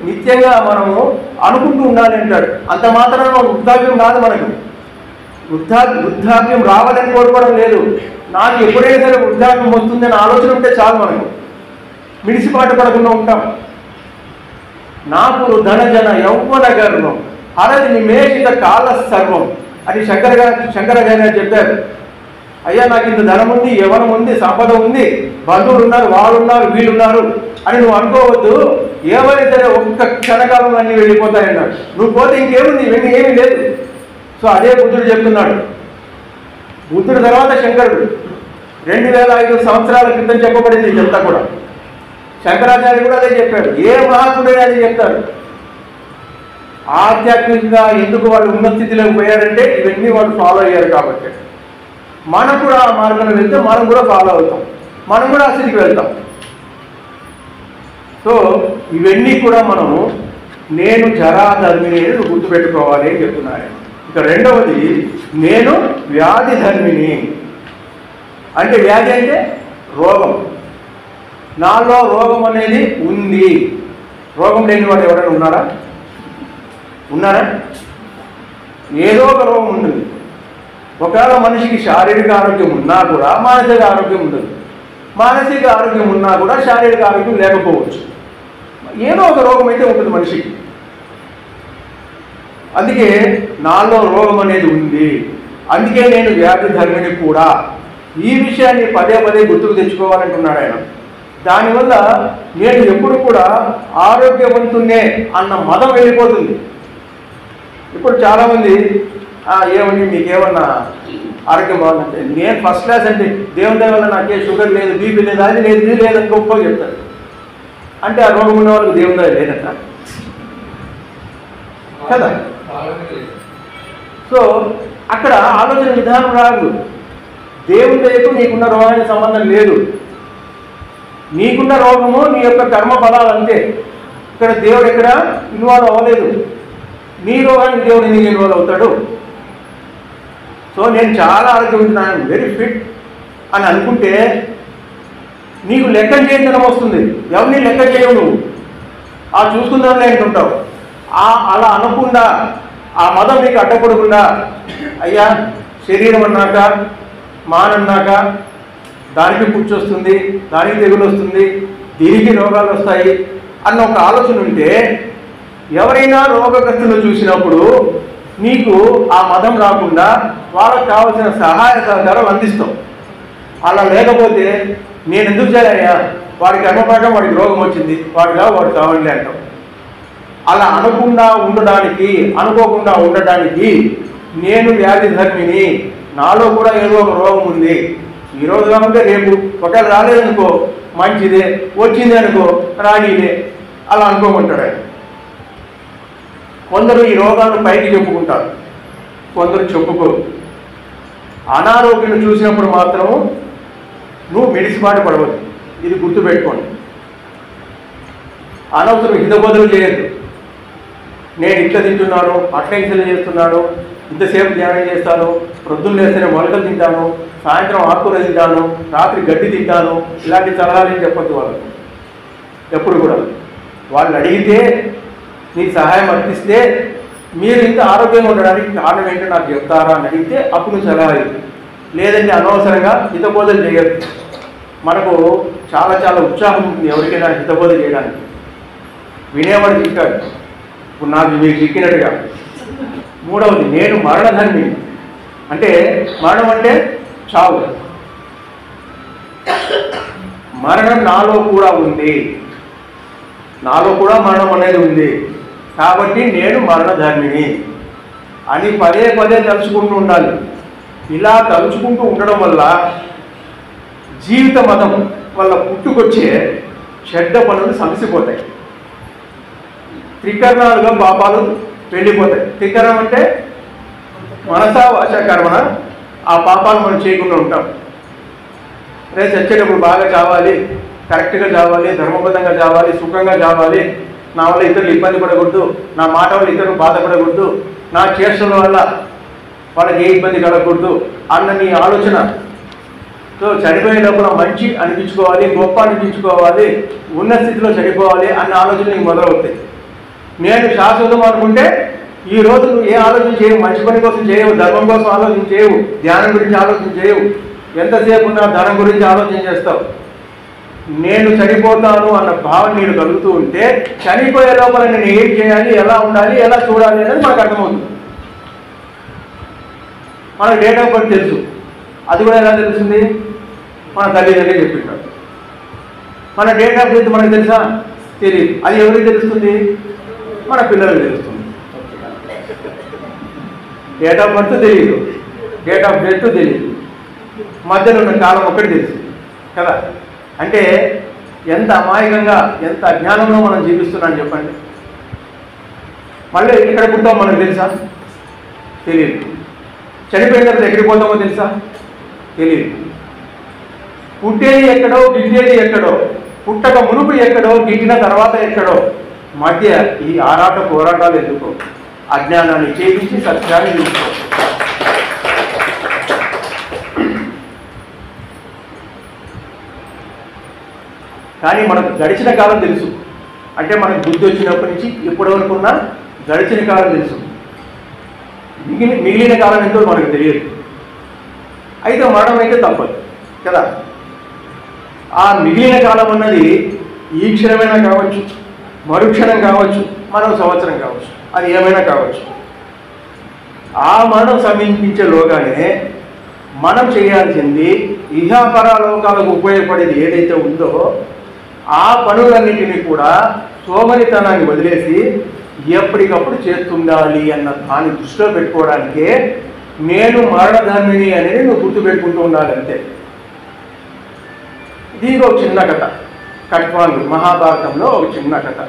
నిత్యంగా మనము అనుకుంటూ ఉండాలి అంటాడు. అంత మాత్రాన వృద్ధాప్యం కాదు మనకు. వృద్ధాప్యం రావాలని కోరుకోవడం లేదు. నాకు ఎప్పుడైనా సరే వృద్ధాప్యం వస్తుందని ఆలోచన ఉంటే చాలు, మనకు మిడిసిపాటు పడకుండా ఉంటాం. నాకు ధనజన యౌవన గర్వం హరది నిమేషిత కాల సర్వం అని శంకరాచార్య చెప్పారు. అయ్యా నాకు ఇంత ధనం ఉంది, యవ్వనం ఉంది, సంపద ఉంది, బంధువులు ఉన్నారు, వాళ్ళు ఉన్నారు, వీళ్ళు ఉన్నారు అని నువ్వు అనుకోవద్దు. ఏమైనా సరే ఒక్క క్షణకాలంలో అన్నీ వెళ్ళిపోతాయన్నాడు. నువ్వు పోతే ఇంకేముంది, ఇవన్నీ ఏమీ లేదు. సో అదే బుద్ధుడు చెప్తున్నాడు. బుద్ధుడు తర్వాత శంకరుడు 2005 సంవత్సరాల క్రితం చెప్పబడింది ఇదంతా కూడా. శంకరాచార్య కూడా అదే చెప్పాడు. ఏ మహాత్ముడైనా అదే చెప్తారు. ఆధ్యాత్మికంగా ఎందుకు వాళ్ళు ఉన్న స్థితిలోకి పోయారంటే ఇవన్నీ వాళ్ళు ఫాలో అయ్యారు కాబట్టి. మనం కూడా ఆ మార్గంలో వెళ్తే మనం కూడా ఫాలో అవుతాం, మనం కూడా ఆ స్థితికి వెళ్తాం. సో ఇవన్నీ కూడా మనము నేను జరాధర్మిని అని గుర్తుపెట్టుకోవాలి అని చెప్తున్నాను. ఇక రెండవది నేను వ్యాధి ధర్మిని. అంటే వ్యాధి అంటే రోగం. నాలో రోగం అనేది ఉంది. రోగం లేని వాడు ఎవరైనా ఉన్నారా? ఏదో ఒక రోగం ఉంటుంది. ఒకవేళ మనిషికి శారీరక ఆరోగ్యం ఉన్నా కూడా మానసిక ఆరోగ్యం ఉండదు, మానసిక ఆరోగ్యం ఉన్నా కూడా శారీరక ఆరోగ్యం లేకపోవచ్చు. ఏదో ఒక రోగం అయితే ఉంటుంది మనిషికి. అందుకే నాలో రోగం అనేది ఉంది, అందుకే నేను వ్యాధి ధర్మిని కూడా. ఈ విషయాన్ని పదే పదే గుర్తుకు తెచ్చుకోవాలంటున్నాడు ఆయన. దానివల్ల నేను ఎప్పుడు కూడా ఆరోగ్యవంతున్నే అన్న మదం వెళ్ళిపోతుంది. ఇప్పుడు చాలామంది ఏమండి మీకేమన్నా ఆరోగ్యం బాగుందంటే నేను ఫస్ట్ క్లాస్ అంటే దేవుని దయ వల్ల నాకే షుగర్ లేదు, బీపీ లేదు, అది లేదు, ఇది లేదని గొప్పగా చెప్తారు. అంటే ఆ రోగం ఉన్న వాళ్ళకి దేవుని దయ లేదట కదా. సో అక్కడ ఆలోచన విధానం రాదు. దేవుని దయకు నీకున్న రోగానికి సంబంధం లేదు. నీకున్న రోగము నీ యొక్క కర్మ ఫలాలు అంతే. ఇక్కడ దేవుడు ఎక్కడ ఇన్వాల్వ్ అవ్వలేదు. నీ రోగానికి దేవుడు ఎందుకు ఇన్వాల్వ్ అవుతాడు? సో నేను చాలా ఆరోగ్యవంతున్నాను, వెరీ ఫిట్ అని అనుకుంటే నీకు లెక్క చేయడం వస్తుంది. ఎవరిని లెక్క చేయవు నువ్వు, చూసుకుందాంలే అంటుంటావు. అలా అనకుండా ఆ మతం నీకు అడ్డపడకుండా, అయ్యా శరీరం అన్నాక మానన్నాక దానికి పుచ్చొస్తుంది, దానికి తెగులు వస్తుంది, దీనికి రోగాలు వస్తాయి అన్న ఒక ఆలోచన ఉంటే ఎవరైనా రోగగ్రస్తులు చూసినప్పుడు నీకు ఆ మతం రాకుండా వాళ్ళకి కావాల్సిన సహాయ సహకారాలు అందిస్తాం. అలా లేకపోతే నేను ఎందుకు చేయాలయ్యా, వాడి కర్మప్రకారం వాడికి రోగం వచ్చింది, వాడు కావాలి అంటాం. అలా అనుకోకుండా ఉండడానికి నేను వ్యాధి ధర్మిని, నాలో కూడా ఏదో ఒక రోగం ఉంది, ఈరోజు కాకుంటే రేపు ఒకవేళ రాలేదనుకో మంచిదే, వచ్చింది అనుకో రానిదే, అలా అనుకోమంటాడు ఆయన. కొందరు ఈ రోగాలను పైకి చెప్పుకుంటారు, కొందరు చెప్పుకోరు. అనారోగ్యం చూసినప్పుడు మాత్రం నువ్వు మిడిసిపాటు పడవద్దు, ఇది గుర్తుపెట్టుకోండి. అనవసరం హితబోధలు చేయద్దు. నేను ఇట్లా తింటున్నాను, అట్లా ఇట్లా చేస్తున్నాను, ఇంతసేపు ధ్యానం చేస్తాను, ప్రొద్దున్న లేస్తేనే మొలకలు తింటాను, సాయంత్రం ఆకుకూర తింటాను, రాత్రి గడ్డి తింటాను, ఇలాంటి సలహాలు ఏం చెప్పొద్దు వాళ్ళకు ఎప్పుడు కూడా. వాళ్ళు అడిగితే నీకు సహాయం అర్పిస్తే మీరు ఇంత ఆరోగ్యంగా ఉండడానికి కారణం ఏంటో నాకు చెప్తారా అని అడిగితే అప్పుడు నువ్వు సలహా ఇవ్వు. లేదంటే అనవసరంగా హితబోధలు చేయొద్దు. మనకు చాలా చాలా ఉత్సాహం ఉంటుంది ఎవరికైనా హితబోధ చేయడానికి. వినేవాడు చిక్కాడు. ఇప్పుడు నాకు మీరు చిక్కినట్టుగా. మూడవది, నేను మరణధర్మిని. అంటే మరణం అంటే చావు. మరణం నాలో కూడా ఉంది, నాలో కూడా మరణం అనేది ఉంది, కాబట్టి నేను మరణధర్మిని అని పదే పదే తలుచుకుంటూ ఉండాలి. ఇలా తలుచుకుంటూ ఉండడం వల్ల జీవిత మతం వల్ల పుట్టుకొచ్చే చెడ్డ పనులు సమసిపోతాయి. త్రికరణాలుగా పాపాలు వెళ్ళిపోతాయి. త్రికరణం అంటే మనసా వాచ కర్మన, ఆ పాపాలు మనం చేయకుండా ఉంటాం. రేపు చచ్చేటప్పుడు బాగా చావాలి, కరెక్ట్గా చావాలి, ధర్మబద్ధంగా చావాలి, సుఖంగా చావాలి, నా వల్ల ఇతరులు ఇబ్బంది పడకూడదు, నా మాట వల్ల ఇతరులు బాధపడకూడదు, నా చేష్టల వల్ల వాళ్ళకి ఏ ఇబ్బంది కలగకూడదు అన్న నీ ఆలోచన. సో చనిపోయే లోపల మంచి అనిపించుకోవాలి, గొప్ప అనిపించుకోవాలి, ఉన్న స్థితిలో చనిపోవాలి అన్న ఆలోచన నీకు మొదలవుతాయి. నేను శాశ్వతం అనుకుంటే ఈరోజు నువ్వు ఏ ఆలోచన చేయవు, మంచి పని కోసం చేయవు, ధర్మం కోసం ఆలోచన చేయవు, ధ్యానం గురించి ఆలోచన చేయవు, ఎంతసేపు ఉన్నా ధనం గురించి ఆలోచన చేస్తావు. నేను చనిపోతాను అన్న భావన నేను కలుగుతూ ఉంటే చనిపోయే లోపల నేను ఏం చేయాలి, ఎలా ఉండాలి, ఎలా చూడాలి అనేది మనకు అర్థమవుతుంది. మనకు డేట్ ఆఫ్ బర్త్ తెలుసు, అది కూడా ఎలా తెలుస్తుంది? మన తల్లిదండ్రులే చెప్పింటారు. మన డేట్ ఆఫ్ డెత్ మనకు తెలుసా? తెలియదు. అది ఎవరికి తెలుస్తుంది? మన పిల్లలకు తెలుస్తుంది. డేట్ ఆఫ్ బర్త్ తెలియదు, డేట్ ఆఫ్ డెత్ తెలియదు, మధ్యలో ఉన్న కాలం ఒక్కటి తెలుసు కదా. అంటే ఎంత అమాయకంగా, ఎంత అజ్ఞానంలో మనం జీవిస్తున్నాం చెప్పండి. మళ్ళీ ఎక్కడ పుట్టామో మనకు తెలుసా? తెలియదు. చనిపోయిన తర్వాత ఎక్కడికి పోతామో తెలుసా? తెలియదు. పుట్టేది ఎక్కడో, గిట్టేది ఎక్కడో, పుట్టక మునుపు ఎక్కడో, గిట్టిన తర్వాత ఎక్కడో, మధ్య ఈ ఆరాట పోరాటాలు ఎందుకో? అజ్ఞానాన్ని ఛేదించి సత్యాన్ని తీసుకో. కానీ మనకు గడిచిన కాలం తెలుసు. అంటే మనకు బుద్ధి వచ్చినప్పటి నుంచి ఇప్పటి వరకు ఉన్న గడిచిన కాలం తెలుసు. మిగిలిన కాలం ఎంతో మనకు తెలియదు. అయితే మరణం అయితే తప్పదు కదా. ఆ మిగిలిన కాలం అన్నది ఈ క్షణమైనా కావచ్చు, మరుక్షణం కావచ్చు, మరో సంవత్సరం కావచ్చు, అది ఏమైనా కావచ్చు. ఆ మరణం సమీపించేలోగానే మనం చేయాల్సింది ఇహపరలోకాలకు ఉపయోగపడేది ఏదైతే ఉందో ఆ పనులన్నింటినీ కూడా సోమరితనాన్ని వదిలేసి ఎప్పటికప్పుడు చేస్తుండాలి అన్న దాన్ని దృష్టిలో పెట్టుకోవడానికే నేను మరణధర్మిణి అనేది నువ్వు గుర్తుపెట్టుకుంటూ ఉండాలి అంతే. దీనికి ఒక చిన్న కథ, ఖట్వాంగుడు మహాభారతంలో ఒక చిన్న కథ.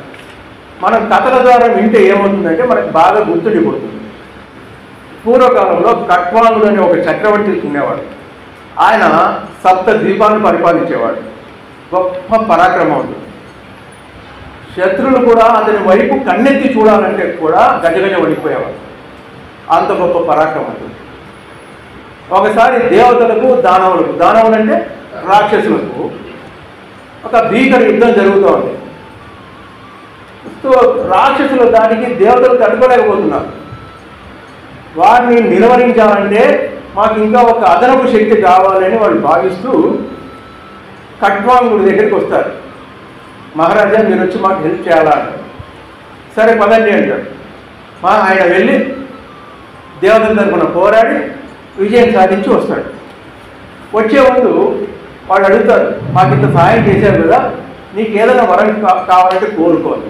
మనం కథల ద్వారా వింటే ఏమవుతుందంటే మనకు బాగా గుర్తుండిపోతుంది. పూర్వకాలంలో ఖట్వాంగుడు అనే ఒక చక్రవర్తి ఉండేవాడు. ఆయన 7 ద్వీపాలను పరిపాలించేవాడు. గొప్ప పరాక్రమవంతుడు. శత్రువులు కూడా అతని వైపు కన్నెత్తి చూడాలంటే కూడా గజగజ వణికిపోయేవాడు. అంత గొప్ప పరాక్రమవంతుడు. ఒకసారి దేవతలకు దానవులకు, దానవులంటే రాక్షసులకు ఒక భీకర యుద్ధం జరుగుతోంది. సో రాక్షసుల దానికి దేవతలు తట్టుకోలేకపోతున్నారు. వారిని నిలవరించాలంటే మాకు ఇంకా ఒక అదనపు శక్తి కావాలని వాళ్ళు భావిస్తూ ఖట్వాంగుడి దగ్గరికి వస్తారు. మహారాజా మీరు వచ్చి మాకు హెల్ప్ చేయాలా అంటారు. సరే పదండి అంటాడు. ఆయన వెళ్ళి దేవతల తరఫున పోరాడి విజయం సాధించి వస్తాడు. వచ్చే ముందు వాళ్ళు అడుగుతారు, మాకు ఇంత సహాయం చేశారు కదా, నీకు ఏదైనా వరం కావాలంటే కోరుకోవాలి.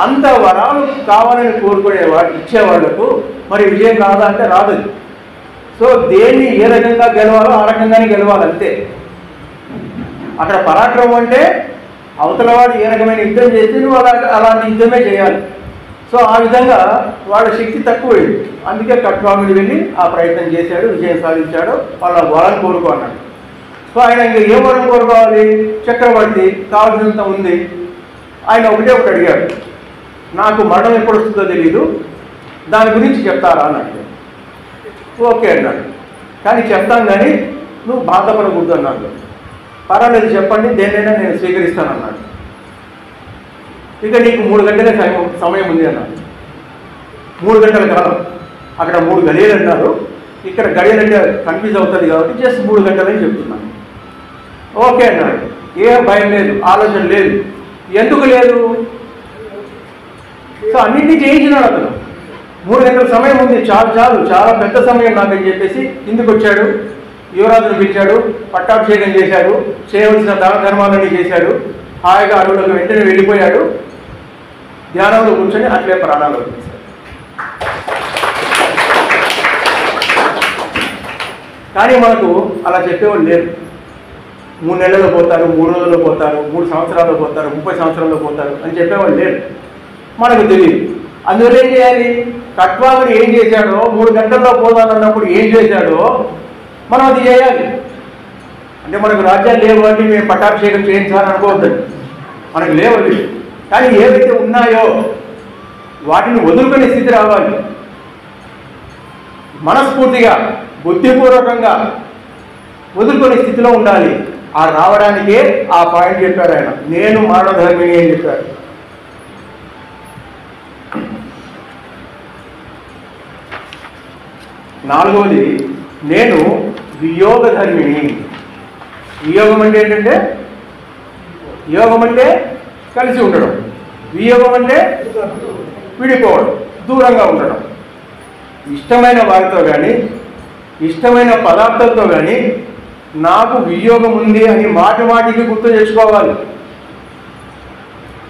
అంత వరాలు కావాలని కోరుకునేవాడు ఇచ్చేవాళ్లకు మరి విజయం రాదా అంటే రాదు. సో దేన్ని ఏ రకంగా గెలవాలో ఆ రకంగానే గెలవాలంతే. అక్కడ పరాక్రమం అంటే అవతలవాడు ఏ రకమైన యుద్ధం చేస్తే నువ్వు అలాంటి యుద్ధమే చేయాలి. సో ఆ విధంగా వాళ్ళ శక్తి తక్కువైంది. అందుకే ఖట్వాంగుడు వెళ్ళి ఆ ప్రయత్నం చేశాడు, విజయం సాధించాడు. వాళ్ళ వరం కోరుకున్నాడు. సో ఆయన ఇంకా ఏ వరం కోరుకోవాలి? చక్రవర్తి కావాల్సినంత ఉంది. ఆయన ఒకటే ఒకటి అడిగాడు, నాకు మరణం ఎప్పుడు వస్తుందో తెలీదు, దాని గురించి చెప్తారా అన్నాడు. ఓకే అన్నాడు. కానీ చెప్తాను కానీ నువ్వు బాధపడకూడదు అన్నాడు. పర్వాలేదు చెప్పండి, దేన్నైనా నేను స్వీకరిస్తాను అన్నాడు. ఇక నీకు 3 గంటల సమయం ఉంది అన్నాడు. 3 గంటల కాలం. అక్కడ 3 గడియలు అన్నారు, ఇక్కడ గడియలు అంటే కన్ఫ్యూజ్ అవుతుంది కాబట్టి జస్ట్ 3 గంటలని చెప్తున్నాను. ఓకే అన్నాడు. ఏం భయం లేదు, ఆలోచన లేదు. ఎందుకు లేదు? సో అన్నింటినీ చేయించినాడు అతను. 3 గంటల సమయం ఉంది, చాలు చాలా పెద్ద సమయం నాకని చెప్పేసి కిందికి వచ్చాడు. యువరాజును పిలిచాడు, పట్టాభిషేకం చేశాడు, చేయవలసిన దాన ధర్మాలన్నీ చేశాడు. హాయిగా అడవులకు వెంటనే వెళ్ళిపోయాడు. ధ్యానంలో కూర్చొని అట్లే ప్రాణాలు వదిలేశాడు. కానీ మనకు అలా చెప్పేవాళ్ళు లేరు. 3 నెలల్లో పోతారు, 3 రోజుల్లో పోతారు, 3 సంవత్సరాల్లో పోతారు, 30 సంవత్సరాల్లో పోతారు అని చెప్పేవాళ్ళు లేరు. మనకు తెలియదు. అందువల్ల ఏం చేయాలి? ఖట్వాంగుడు ఏం చేశాడో, 3 గంటల్లో పోదానన్నప్పుడు ఏం చేశాడో మనం అది చేయాలి. అంటే మనకు రాజ్యాలు లేవు అంటే మేము పట్టాభిషేకం చేయించాలని అనుకోవద్దండి, మనకు లేవు. కానీ ఏవైతే ఉన్నాయో వాటిని వదులుకునే స్థితి రావాలి. మనస్ఫూర్తిగా బుద్ధిపూర్వకంగా వదులుకునే స్థితిలో ఉండాలి. ఆ రావడానికే ఆ పాయింట్ చెప్పారు ఆయన, నేను మరణధర్మిణి అని చెప్పారు. నాలుగవది, నేను వియోగధర్మిణి. వియోగం అంటే ఏంటంటే, యోగం అంటే కలిసి ఉండడం, వియోగం అంటే విడిపోవడం, దూరంగా ఉండడం. ఇష్టమైన వారితో కానీ ఇష్టమైన పదార్థంతో కానీ నాకు వియోగం ఉంది అని మాటి మాటికి గుర్తు చేసుకోవాలి.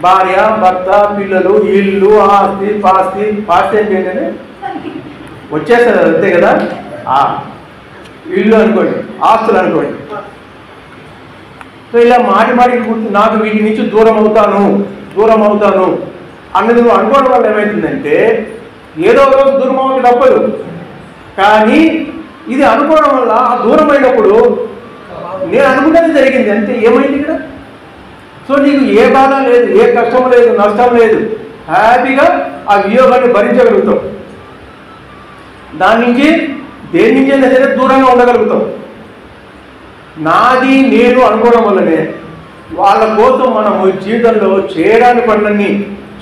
భార్య, భర్త, పిల్లలు, ఇల్లు, ఆస్తి, పాస్తి అంటే ఏంటంటే వచ్చేస్తుంది అంతే కదా. ఇల్లు అనుకోండి, ఆస్తులు అనుకోండి. సో ఇలా మాటి మాటికి గుర్తు, నాకు వీటి నుంచి దూరం అవుతాను అన్నది నువ్వు అనుకోవడం వల్ల ఏమవుతుందంటే ఏదో రోజు దూరం అవుతుంది తప్పదు. కానీ ఇది అనుకోవడం వల్ల ఆ దూరం అయినప్పుడు నేను అనుకున్నది జరిగింది అంతే. ఏమైంది ఇక్కడ? సో నీకు ఏ బాధ లేదు, ఏ కష్టం లేదు, నష్టం లేదు. హ్యాపీగా ఆ వియోగాన్ని భరించగలుగుతావు. దాని నుంచి దేని నుంచి అయినా సరే దూరంగా ఉండగలుగుతాం. నాది నేను అనుకోవడం వల్లనే వాళ్ళ కోసం మనము జీవితంలో చేయడానికి పనులన్నీ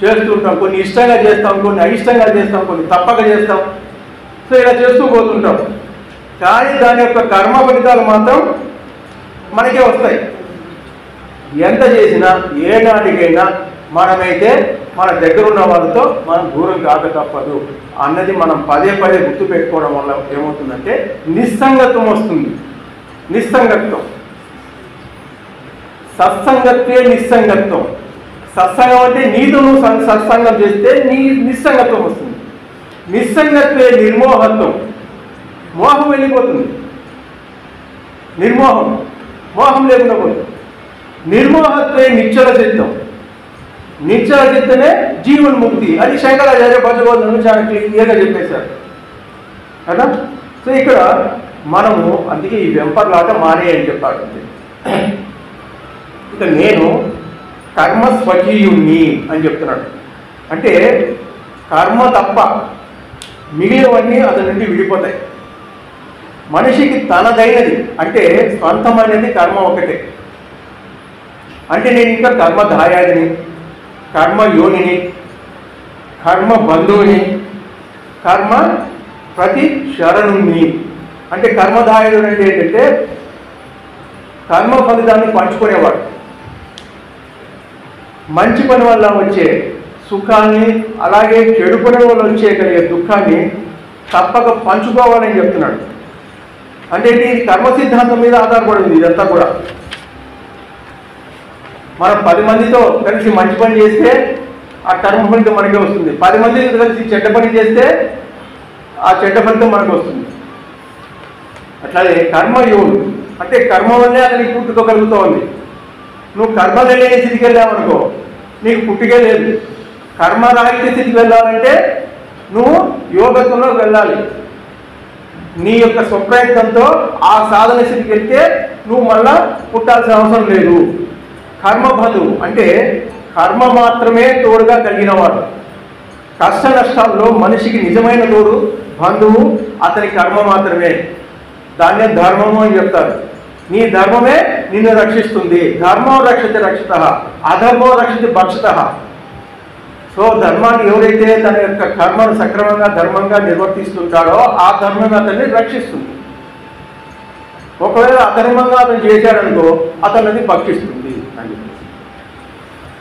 చేస్తుంటాం. కొన్ని ఇష్టంగా చేస్తాం, కొన్ని అయిష్టంగా చేస్తాం, కొన్ని తప్పక చేస్తాం. సో ఇలా చేస్తూ పోతుంటాం. కానీ దాని యొక్క కర్మ ఫలితాలు మాత్రం మనకే వస్తాయి. ఎంత చేసినా ఏనాటికైనా మనమైతే మన దగ్గర ఉన్న వాళ్ళతో మనం దూరం కాక తప్పదు అన్నది మనం పదే గుర్తు పెట్టుకోవడం వల్ల ఏమవుతుందంటే నిస్సంగత్వం వస్తుంది. నిస్సంగత్వం, సత్సంగత్వే నిస్సంగత్వం, సత్సంగం అంటే నీతో నువ్వు సత్సంగం చేస్తే నీ నిస్సంగత్వం వస్తుంది. నిస్సంగత్వే నిర్మోహత్వం. మోహం వెళ్ళిపోతుంది. నిర్మోహం, మోహం లేకుండా పోతుంది. నిర్మోహత్వే నిశ్చల చిత్తం. నిశ్చల చిత్తమే జీవన్ముక్తి. అది శంకరాచార్య భగవద్గీతలో చాలా క్లియర్గా చెప్పేశారు కదా. సో ఇక్కడ మనము అందుకే ఈ వెంపర్లాట మానే అని చెప్పాడు. ఇక నేను కర్మ స్వకీయుణ్ణి అని చెప్తున్నాడు. అంటే కర్మ తప్ప మిగిలినవన్నీ అతని నుండి విడిపోతాయి. మనిషికి తనదైనది అంటే స్వంతమైనది కర్మ ఒకటే. అంటే నేను ఇంకా కర్మధాయాదిని, కర్మ యోనిని, కర్మ బంధువుని, కర్మ ప్రతి శరణుని. అంటే కర్మధాయుడు అంటే ఏంటంటే కర్మ ఫలితాన్ని పంచుకునేవాడు. మంచి పని వల్ల వచ్చే సుఖాన్ని, అలాగే చెడు పని వల్ల వచ్చే కలిగే దుఃఖాన్ని తప్పక పంచుకోవాలని చెప్తున్నాడు. అంటే ఇది కర్మ సిద్ధాంతం మీద ఆధారపడింది ఇదంతా కూడా. మనం 10 మందితో కలిసి మంచి పని చేస్తే ఆ కర్మ ఫలితం మనకే వస్తుంది. 10 మందితో కలిసి చెడ్డ పని చేస్తే ఆ చెడ్డ ఫలితం మనకు వస్తుంది. అట్లాగే కర్మయోగుడు అంటే కర్మ వల్లే అతనికి పుట్టుక కలుగుతూ ఉంది. నువ్వు కర్మ లేని స్థితికి వెళ్ళావనుకో నీకు పుట్టుకే లేదు. కర్మరాహిత్య స్థితికి వెళ్ళాలంటే నువ్వు యోగత్వంలోకి వెళ్ళాలి. నీ యొక్క స్వప్రయత్నంతో ఆ సాధన స్థితికి వెళ్తే నువ్వు మళ్ళా పుట్టాల్సిన అవసరం లేదు. కర్మబంధువు అంటే కర్మ మాత్రమే తోడుగా కలిగినవాడు. కష్ట నష్టాల్లో మనిషికి నిజమైన తోడు బంధువు అతని కర్మ మాత్రమే. దాన్నే ధర్మము అని చెప్తారు. నీ ధర్మమే నిన్ను రక్షిస్తుంది. ధర్మం రక్షిత రక్షిత, అధర్మం రక్షిత భక్షిత. సో ధర్మాన్ని ఎవరైతే తన యొక్క కర్మను సక్రమంగా ధర్మంగా నిర్వర్తిస్తుంటాడో ఆ ధర్మం అతన్ని రక్షిస్తుంది. ఒకవేళ అధర్మంగా అతను చేశాడనుకో అతన్ని భక్షిస్తుంది అని చెప్పేసి.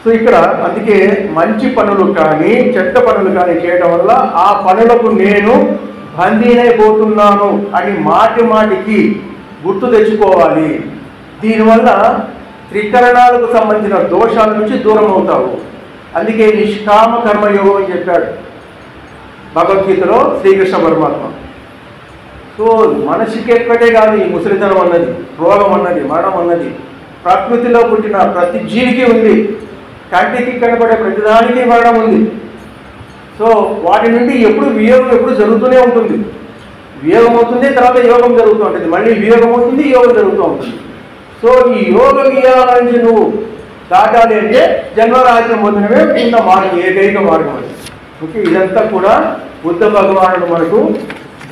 సో ఇక్కడ అందుకే మంచి పనులు కానీ చెడ్డ పనులు కానీ చేయడం వల్ల ఆ పనులకు నేను బందీనైపోతున్నాను అని మాటి మాటికి గుర్తు తెచ్చుకోవాలి. దీనివల్ల త్రికరణాలకు సంబంధించిన దోషాల నుంచి దూరం అవుతావు. అందుకే నిష్కామ కర్మయోగం అని చెప్పాడు భగవద్గీతలో శ్రీకృష్ణ పరమాత్మ. సో మనిషికి ఎక్కడే కాదు ఈ ముసలితనం అన్నది, రోగం అన్నది, మరణం అన్నది ప్రకృతిలో పుట్టిన ప్రతి జీవికి ఉంది. కంటికి కనపడే ప్రతిదానికి మరణం ఉంది. సో వాటి నుండి ఎప్పుడు వియోగం ఎప్పుడు జరుగుతూనే ఉంటుంది. వియోగం అవుతుంది, తర్వాత యోగం జరుగుతూ ఉంటుంది, మళ్ళీ వియోగం అవుతుంది, యోగం జరుగుతూ ఉంటుంది. సో ఈ యోగ వియోగాల నుంచి నువ్వు దాటాలి అంటే జన్మరాజ్యం పొందడమే ఉన్న మార్గం, ఏకైక మార్గం అది. ఓకే, ఇదంతా కూడా బుద్ధ భగవానుడు మనకు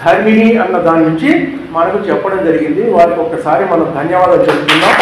ధర్మిణి అన్న దాని నుంచి మనకు చెప్పడం జరిగింది. వారికి ఒక్కసారి మనం ధన్యవాదాలు చెప్తున్నాం.